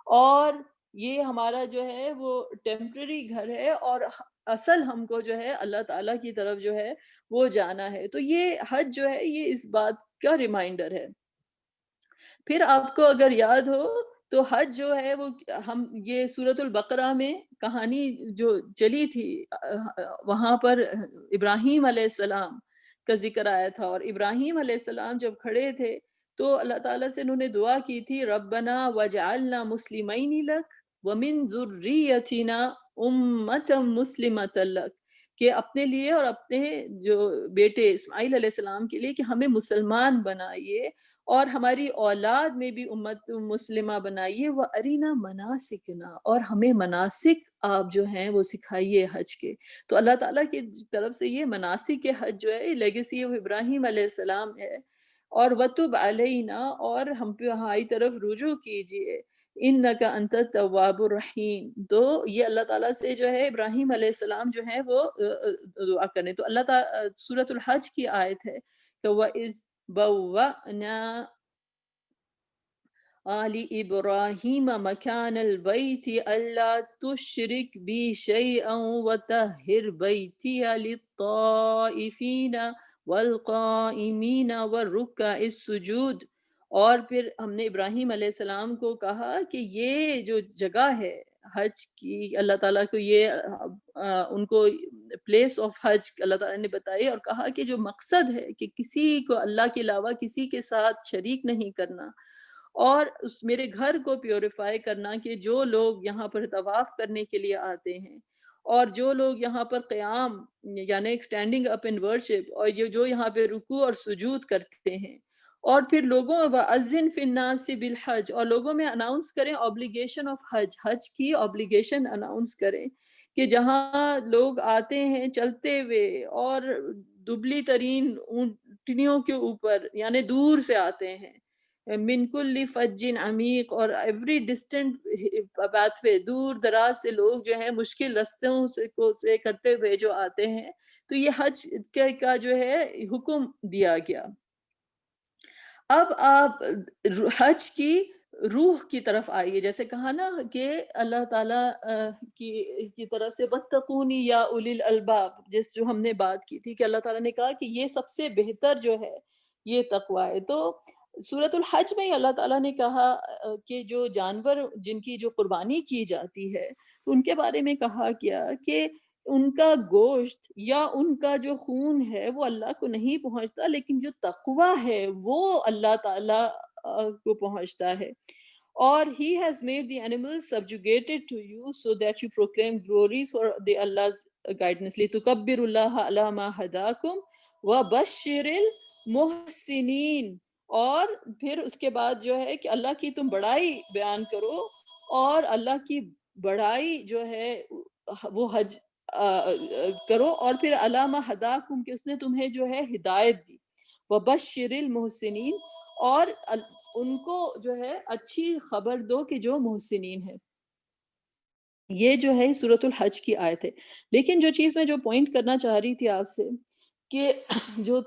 اور یہ ہمارا جو ہے وہ ٹیمپرری گھر ہے، اور اصل ہم کو جو ہے اللہ تعالیٰ کی طرف جو ہے وہ جانا ہے۔ تو یہ حج جو ہے یہ اس بات کا ریمائنڈر ہے۔ پھر آپ کو اگر یاد ہو تو حج جو ہے وہ ہم یہ سورۃ البقرہ میں کہانی جو چلی تھی، وہاں پر ابراہیم علیہ السلام کا ذکر آیا تھا، اور ابراہیم علیہ السلام جب کھڑے تھے تو اللہ تعالیٰ سے انہوں نے دعا کی تھی، ربنا وجعلنا مسلمین لک ومن ذریتنا امۃ مسلمۃ لک، کہ اپنے لیے اور اپنے جو بیٹے اسماعیل علیہ السلام کے لیے کہ ہمیں مسلمان بنائیے، اور ہماری اولاد میں بھی امت مسلمہ بنائیے، وہ ارینا مناسکنا، اور ہمیں مناسک آپ جو ہیں وہ سکھائیے حج کے۔ تو اللہ تعالیٰ کی طرف سے یہ مناسک حج جو ہے لیگیسی آف ابراہیم علیہ السلام ہے، اور وتب علینا، اور ہم پہ ہماری طرف رجوع کیجئے، انک انت التواب الرحیم۔ تو یہ اللہ تعالیٰ سے جو ہے ابراہیم علیہ السلام جو ہے وہ دعا کرنے۔ تو اللہ تعالیٰ سورۃ الحج کی آیت ہے کہ وَإِذْ بَوَّأْنَا آلِ إِبْرَاهِيمَ مَكَانَ الْبَيْتِ أَلَّا تُشْرِكْ بِي شَيْئًا وَطَهِّرْ بَيْتِيَ لِلطَّائِفِينَ وَالْقَائِمِينَ وَالرُّكَّعِ السُّجُودِ۔ اور پھر ہم نے ابراہیم علیہ السلام کو کہا کہ یہ جو جگہ ہے حج کی، اللہ تعالیٰ کو یہ ان کو پلیس آف حج اللہ تعالیٰ نے بتائی، اور کہا کہ جو مقصد ہے کہ کسی کو اللہ کے علاوہ کسی کے ساتھ شریک نہیں کرنا، اور اس میرے گھر کو پیوریفائی کرنا، کہ جو لوگ یہاں پر طواف کرنے کے لیے آتے ہیں، اور جو لوگ یہاں پر قیام یعنی اسٹینڈنگ اپ ان ورشپ، اور یہ جو یہاں پہ رکوع اور سجود کرتے ہیں، اور پھر لوگوں وَأَذِّن فِي النَّاسِ بِالْحَجِّ، اور لوگوں میں اناؤنس کریں obligation of حج، حج کی obligation اناؤنس کریں، کہ جہاں لوگ آتے ہیں چلتے ہوئے اور دبلی ترین اونٹنیوں کے اوپر، یعنی دور سے آتے ہیں، من کل فج عمیق، اور ایوری ڈسٹنٹ پاتھ وے، دور دراز سے لوگ جو ہیں مشکل رستوں سے کرتے ہوئے جو آتے ہیں، تو یہ حج کا جو ہے حکم دیا گیا۔ اب آپ حج کی روح کی طرف آئیے، جیسے کہا نا کہ اللہ تعالیٰ کی طرف سے وَاتَّقُونِ یا اولی الالباب، جس جو ہم نے بات کی تھی کہ اللہ تعالیٰ نے کہا کہ یہ سب سے بہتر جو ہے یہ تقوی ہے۔ تو سورۃ الحج میں ہی اللہ تعالیٰ نے کہا کہ جو جانور جن کی جو قربانی کی جاتی ہے ان کے بارے میں کہا کیا کہ ان کا گوشت یا ان کا جو خون ہے وہ اللہ کو نہیں پہنچتا، لیکن جو تقوی ہے وہ اللہ تعالیٰ کو پہنچتا ہے۔ اور he has made the animals subjugated to you so that you proclaim glories for the Allah's guidance لِتُكَبِّرُوا اللَّهَ عَلَى مَا هَدَاكُمْ وَبَشِّرِ الْمُحْسِنِينَ۔ اور پھر اس کے بعد جو ہے کہ اللہ کی تم بڑائی بیان کرو، اور اللہ کی بڑائی جو ہے وہ حج کرو، اور پھر علامہ ہداکم کہ اس نے تمہیں جو ہے ہدایت دی، وبشر المحسنین، اور ان کو جو ہے اچھی خبر دو کہ جو محسنین ہیں۔ یہ جو ہے سورۃ الحج کی آیت ہے۔ لیکن جو چیز میں جو پوائنٹ کرنا چاہ رہی تھی آپ سے کہ جو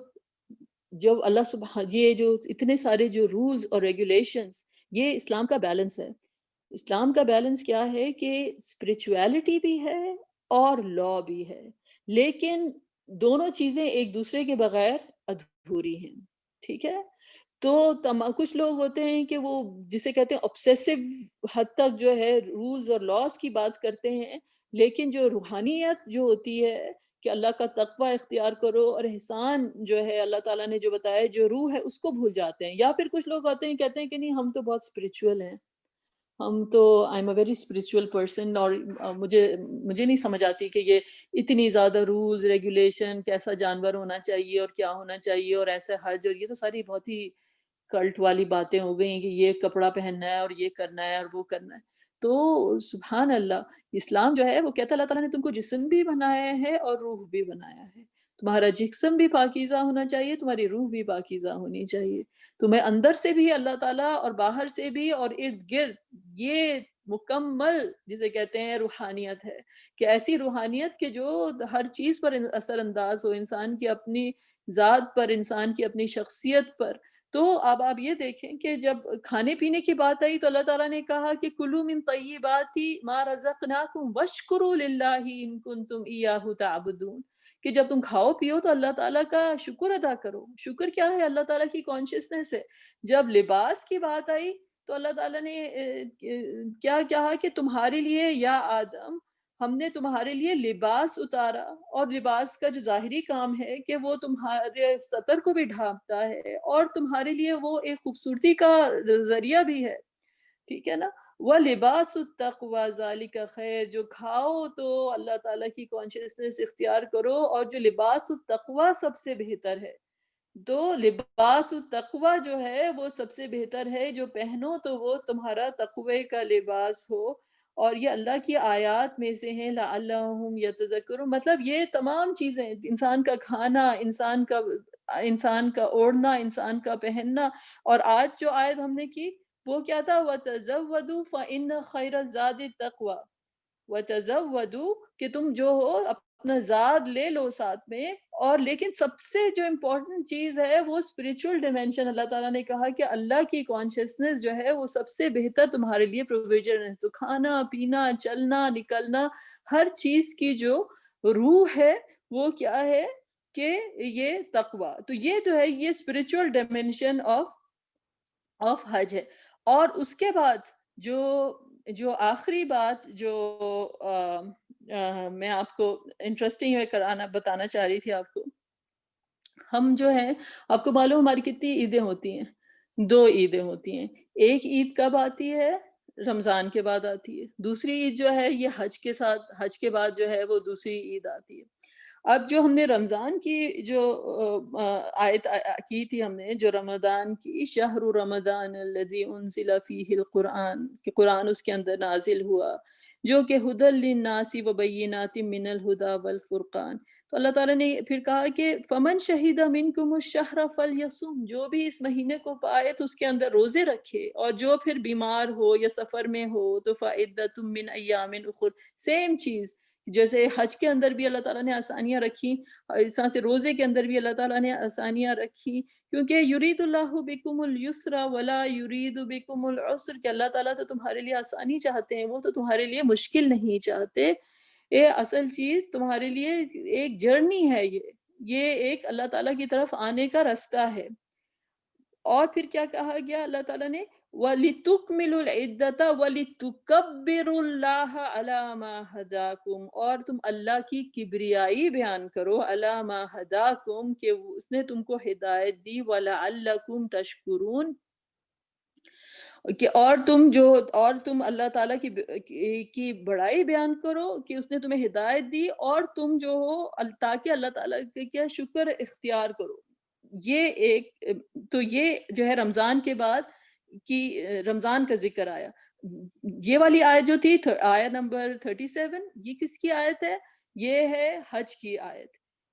جو اللہ سبحانہ یہ جو اتنے سارے جو رولز اور ریگولیشنز، یہ اسلام کا بیلنس ہے۔ اسلام کا بیلنس کیا ہے کہ اسپرچویلٹی بھی ہے اور لا بھی ہے، لیکن دونوں چیزیں ایک دوسرے کے بغیر ادھوری ہیں، ٹھیک ہے؟ تو کچھ لوگ ہوتے ہیں کہ وہ جسے کہتے ہیں obsessive حد تک جو ہے رولز اور لاز کی بات کرتے ہیں، لیکن جو روحانیت جو ہوتی ہے کہ اللہ کا تقوی اختیار کرو اور احسان جو ہے اللہ تعالیٰ نے جو بتایا جو روح ہے اس کو بھول جاتے ہیں۔ یا پھر کچھ لوگ آتے ہیں کہتے ہیں کہ نہیں ہم تو بہت اسپرچول ہیں، ہم تو I am a very spiritual person, اور مجھے نہیں سمجھ آتی کہ یہ اتنی زیادہ رولز ریگولیشن، کیسا جانور ہونا چاہیے اور کیا ہونا چاہیے اور ایسے حج، اور یہ تو ساری بہت ہی کلٹ والی باتیں ہو گئی ہیں کہ یہ کپڑا پہننا ہے اور یہ کرنا ہے اور وہ کرنا ہے. تو سبحان اللہ، اسلام جو ہے وہ کہتا ہے اللہ تعالیٰ نے تم کو جسم بھی بنایا ہے اور روح بھی بنایا ہے. تمہارا جسم بھی پاکیزہ ہونا چاہیے، تمہاری روح بھی پاکیزہ ہونی چاہیے. تمہیں اندر سے بھی اللہ تعالیٰ اور باہر سے بھی اور ارد گرد، یہ مکمل جسے کہتے ہیں روحانیت ہے، کہ ایسی روحانیت کہ جو ہر چیز پر اثر انداز ہو، انسان کی اپنی ذات پر، انسان کی اپنی شخصیت پر. تو اب آپ یہ دیکھیں کہ جب کھانے پینے کی بات آئی تو اللہ تعالیٰ نے کہا کہ کلوا من طیبات ما رزقناکم واشکروا للہ ان کنتم ایاہ تعبدون، کہ جب تم کھاؤ پیو تو اللہ تعالیٰ کا شکر ادا کرو. شکر کیا ہے؟ اللہ تعالیٰ کی کانشیسنس ہے. جب لباس کی بات آئی تو اللہ تعالیٰ نے کیا کہا کہ تمہارے لیے یا آدم، ہم نے تمہارے لیے لباس اتارا، اور لباس کا جو ظاہری کام ہے کہ وہ تمہارے سطر کو بھی ڈھانپتا ہے اور تمہارے لیے وہ ایک خوبصورتی کا ذریعہ بھی ہے. ٹھیک ہے نا؟ وَلِبَاسُ التَّقْوَى ذَلِكَ خیر، جو کھاؤ تو اللہ تعالیٰ کی کانشیسنس اختیار کرو، اور جو لباس التقوی سب سے بہتر ہے. تو لباس التقوی جو ہے وہ سب سے بہتر ہے، جو پہنو تو وہ تمہارا تقوی کا لباس ہو. اور یہ اللہ کی آیات میں سے ہیں لعلہم یتذکرون، مطلب یہ تمام چیزیں، انسان کا کھانا، انسان کا اوڑھنا، انسان کا پہننا. اور آج جو آیت ہم نے کی وہ کیا تھا؟ وَتَزَوَّدُوا فَإِنَّ خَيْرَ الزَّادِ التَّقْوَى. وَتَزَوَّدُوا کہ تم جو ہو اپنا زاد لے لو ساتھ میں. اور لیکن سب سے جو امپورٹنٹ چیز ہے وہ اسپریچول ڈیمینشن، اللہ تعالیٰ نے کہا کہ اللہ کی کانشیسنس جو ہے وہ سب سے بہتر تمہارے لیے پروویژن ہے. تو کھانا پینا، چلنا نکلنا، ہر چیز کی جو روح ہے وہ کیا ہے؟ کہ یہ تقوی. تو یہ جو ہے یہ اسپریچول ڈیمینشن آف حج ہے. اور اس کے بعد جو آخری بات جو میں آپ کو انٹرسٹنگ بتانا چاہ رہی تھی آپ کو، ہم جو ہیں، آپ کو معلوم ہماری کتنی عیدیں ہوتی ہیں؟ 2 عیدیں ہوتی ہیں. ایک عید کب آتی ہے؟ رمضان کے بعد آتی ہے. دوسری عید جو ہے یہ حج کے بعد جو ہے وہ دوسری عید آتی ہے. اب جو ہم نے رمضان کی جو آیت کی تھی، ہم نے جو رمضان کی، شہر رمضان الذی انزل فیہ القرآن، کہ قرآن اس کے اندر نازل ہوا، جو کہ ہدی للناس وبینات من الہدی والفرقان. تو اللہ تعالیٰ نے پھر کہا کہ فمن شہید منکم الشہر فلیصم، جو بھی اس مہینے کو پائے تو اس کے اندر روزے رکھے، اور جو پھر بیمار ہو یا سفر میں ہو تو فعدۃ من ایام اخر. سیم چیز جیسے حج کے اندر بھی اللہ تعالیٰ نے آسانیاں رکھی، اس طرح سے روزے کے اندر بھی اللہ تعالیٰ نے آسانیاں رکھی، کیونکہ یرید اللہ بکم الیسر ولا یرید بکم العسر، کہ اللہ تعالیٰ تو تمہارے لیے آسانی چاہتے ہیں، وہ تو تمہارے لیے مشکل نہیں چاہتے. یہ اصل چیز تمہارے لیے ایک جرنی ہے، یہ ایک اللہ تعالیٰ کی طرف آنے کا رستہ ہے. اور پھر کیا کہا گیا اللہ تعالیٰ نے؟ وَلِتُكْمِلُوا الْعِدَّةَ وَلِتُكَبِّرُوا اللَّهَ عَلَى مَا هَدَاكُمْ، اور تم اللہ کی کبریائی بیان کرو، عَلَى مَا هَدَاكُمْ، کہ اس نے تم کو ہدایت دی، وَلَعَلَّكُمْ تَشْكُرُونَ، کہ اور تم اللہ تعالیٰ کی بڑائی بیان کرو کہ اس نے تمہیں ہدایت دی، اور تم جو ہو تاکہ اللہ تعالیٰ کے کیا شکر اختیار کرو. یہ ایک، تو یہ جو ہے رمضان کے بعد کی رمضان کا ذکر آیا. یہ والی آیت جو تھی آیت نمبر 37، یہ کس کی آیت ہے؟ یہ ہے حج کی آیت.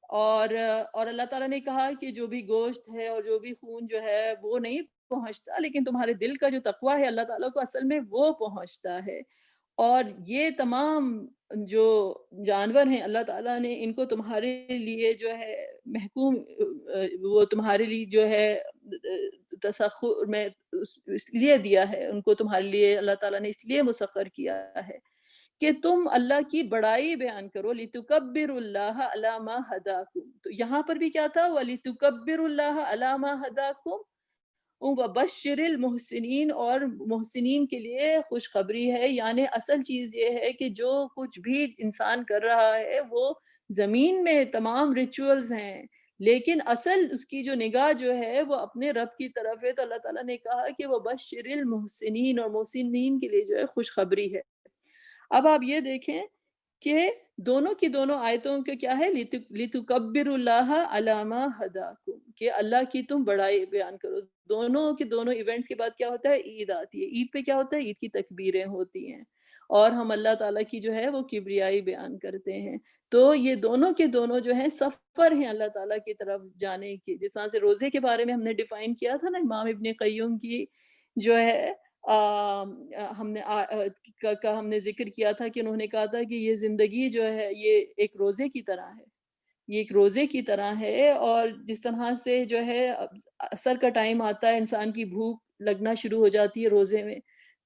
اور اللہ تعالیٰ نے کہا کہ جو بھی گوشت ہے اور جو بھی خون جو ہے وہ نہیں پہنچتا، لیکن تمہارے دل کا جو تقویٰ ہے اللہ تعالیٰ کو اصل میں وہ پہنچتا ہے. اور یہ تمام جو جانور ہیں اللہ تعالیٰ نے ان کو تمہارے لیے جو ہے محکوم، وہ تمہارے لیے جو ہے تسخر میں اس لیے دیا ہے، ان کو تمہارے لیے اللہ تعالیٰ نے اس لیے مسخر کیا ہے کہ تم اللہ کی بڑائی بیان کرو. لِتُكَبِّرُوا اللَّهَ عَلَى مَا هَدَاكُمْ. تو یہاں پر بھی کیا تھا؟ وَلِتُكَبِّرُوا اللَّهَ عَلَى مَا هَدَاكُمْ وَبَشِّرِ الْمُحْسِنِينَ، اور محسنین کے لیے خوشخبری ہے. یعنی اصل چیز یہ ہے کہ جو کچھ بھی انسان کر رہا ہے وہ زمین میں تمام ریچولز ہیں، لیکن اصل اس کی جو نگاہ جو ہے وہ اپنے رب کی طرف ہے. تو اللہ تعالیٰ نے کہا کہ وہ بشر المحسنین، اور محسنین کے لیے جو ہے خوشخبری ہے. اب آپ یہ دیکھیں کہ دونوں کی دونوں آیتوں کے کیا ہے، لِتُكَبِّرُوا اللَّهَ عَلَىٰ مَا هَدَاكُمْ، کہ اللہ کی تم بڑائی بیان کرو. دونوں کے دونوں ایونٹس کے بعد کیا ہوتا ہے، عید آتی ہے. عید پہ کیا ہوتا ہے، عید کی تکبیریں ہوتی ہیں، اور ہم اللہ تعالیٰ کی جو ہے وہ کبریائی بیان کرتے ہیں. تو یہ دونوں کے دونوں جو ہیں سفر ہیں اللہ تعالیٰ کی طرف جانے کی. جس طرح سے روزے کے بارے میں ہم نے ڈیفائن کیا تھا نا، امام ابن قیوم کی جو ہے ہم نے ہم نے ذکر کیا تھا کہ انہوں نے کہا تھا کہ یہ زندگی جو ہے یہ ایک روزے کی طرح ہے، یہ ایک روزے کی طرح ہے. اور جس طرح سے جو ہے عصر کا ٹائم آتا ہے، انسان کی بھوک لگنا شروع ہو جاتی ہے روزے میں،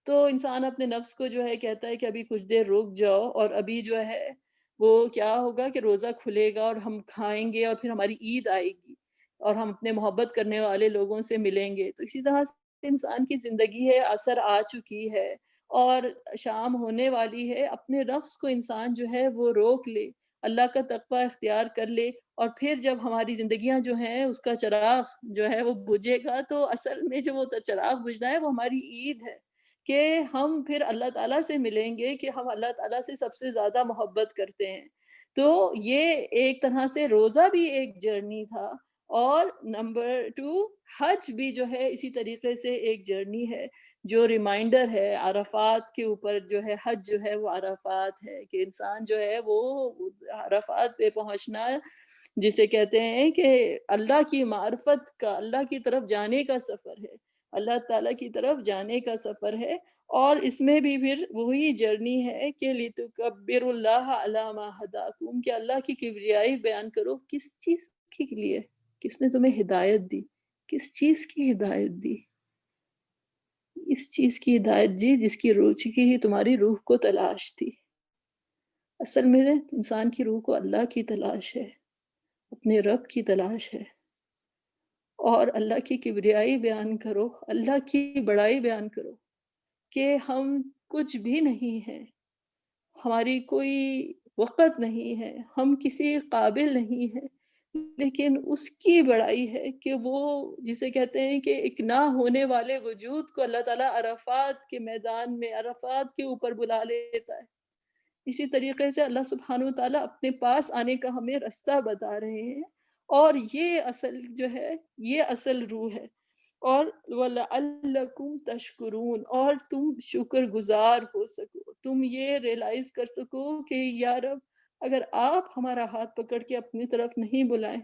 تو انسان اپنے نفس کو جو ہے کہتا ہے کہ ابھی کچھ دیر رک جاؤ، اور ابھی جو ہے وہ کیا ہوگا کہ روزہ کھلے گا اور ہم کھائیں گے، اور پھر ہماری عید آئے گی اور ہم اپنے محبت کرنے والے لوگوں سے ملیں گے. تو اسی طرح سے انسان کی زندگی ہے، عصر آ چکی ہے اور شام ہونے والی ہے. اپنے نفس کو انسان جو ہے وہ روک لے، اللہ کا تقوی اختیار کر لے، اور پھر جب ہماری زندگیاں جو ہیں اس کا چراغ جو ہے وہ بجھے گا، تو اصل میں جو وہ چراغ بجھنا ہے وہ ہماری عید ہے، کہ ہم پھر اللہ تعالیٰ سے ملیں گے، کہ ہم اللہ تعالیٰ سے سب سے زیادہ محبت کرتے ہیں. تو یہ ایک طرح سے روزہ بھی ایک جرنی تھا، اور نمبر 2 حج بھی جو ہے اسی طریقے سے ایک جرنی ہے، جو ریمائنڈر ہے. عرفات کے اوپر جو ہے حج جو ہے وہ عرفات ہے، کہ انسان جو ہے وہ عرفات پہ پہنچنا، جسے کہتے ہیں کہ اللہ کی معرفت کا، اللہ کی طرف جانے کا سفر ہے، اللہ تعالیٰ کی طرف جانے کا سفر ہے. اور اس میں بھی پھر وہی جرنی ہے کہ لِتُكَبِّرُوا اللَّهَ عَلَىٰ مَا هَدَاكُمْ، کہ اللہ کی کبریائی بیان کرو. کس چیز کے لیے؟ کس نے تمہیں ہدایت دی؟ کس چیز کی ہدایت دی؟ اس چیز کی ہدایت دی جس کی ہی تمہاری روح کو تلاش تھی. اصل میں انسان کی روح کو اللہ کی تلاش ہے، اپنے رب کی تلاش ہے. اور اللہ کی کبریائی بیان کرو، اللہ کی بڑائی بیان کرو، کہ ہم کچھ بھی نہیں ہیں، ہماری کوئی وقت نہیں ہے، ہم کسی قابل نہیں ہیں، لیکن اس کی بڑائی ہے کہ وہ جسے کہتے ہیں کہ ایک نہ ہونے والے وجود کو اللہ تعالیٰ عرفات کے میدان میں، عرفات کے اوپر بلا لیتا ہے. اسی طریقے سے اللہ سبحانہ وتعالیٰ اپنے پاس آنے کا ہمیں رستہ بتا رہے ہیں، اور یہ اصل جو ہے یہ اصل روح ہے. اور وَلَعَلَّكُمْ تَشْكُرُونَ، اور تم شکر گزار ہو سکو، تم یہ ریلائز کر سکو کہ یا رب، اگر آپ ہمارا ہاتھ پکڑ کے اپنی طرف نہیں بلائیں،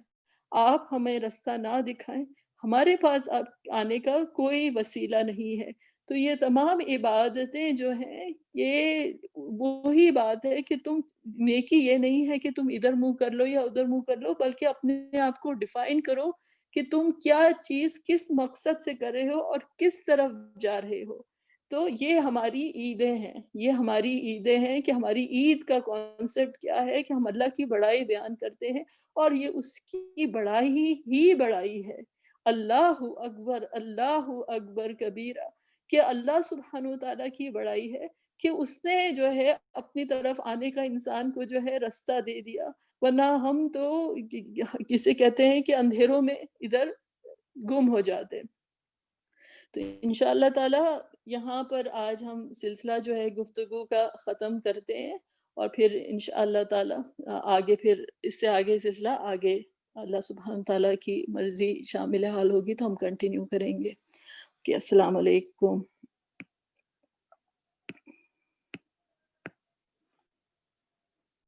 آپ ہمیں رستہ نہ دکھائیں، ہمارے پاس آپ آنے کا کوئی وسیلہ نہیں ہے. تو یہ تمام عبادتیں جو ہیں یہ وہی بات ہے کہ تم، نیکی یہ نہیں ہے کہ تم ادھر منہ کر لو یا ادھر منہ کر لو، بلکہ اپنے آپ کو ڈیفائن کرو کہ تم کیا چیز کس مقصد سے کر رہے ہو اور کس طرف جا رہے ہو. تو یہ ہماری عیدیں ہیں، یہ ہماری عیدیں ہیں کہ ہماری عید کا کانسیپٹ کیا ہے کہ ہم اللہ کی بڑائی بیان کرتے ہیں، اور یہ اس کی بڑائی ہی بڑائی ہے. اللہ اکبر کبیرہ، کہ اللہ سبحانہ وتعالیٰ کی بڑائی ہے کہ اس نے جو ہے اپنی طرف آنے کا انسان کو جو ہے رستہ دے دیا، ورنہ ہم تو کسے کہتے ہیں کہ اندھیروں میں ادھر گم ہو جاتے. تو انشاءاللہ تعالی یہاں پر آج ہم سلسلہ جو ہے گفتگو کا ختم کرتے ہیں، اور پھر انشاءاللہ تعالی آگے پھر اس سے آگے سلسلہ آگے اللہ سبحانہ تعالیٰ کی مرضی شامل حال ہوگی تو ہم کنٹینیو کریں گے. کہ السلام علیکم.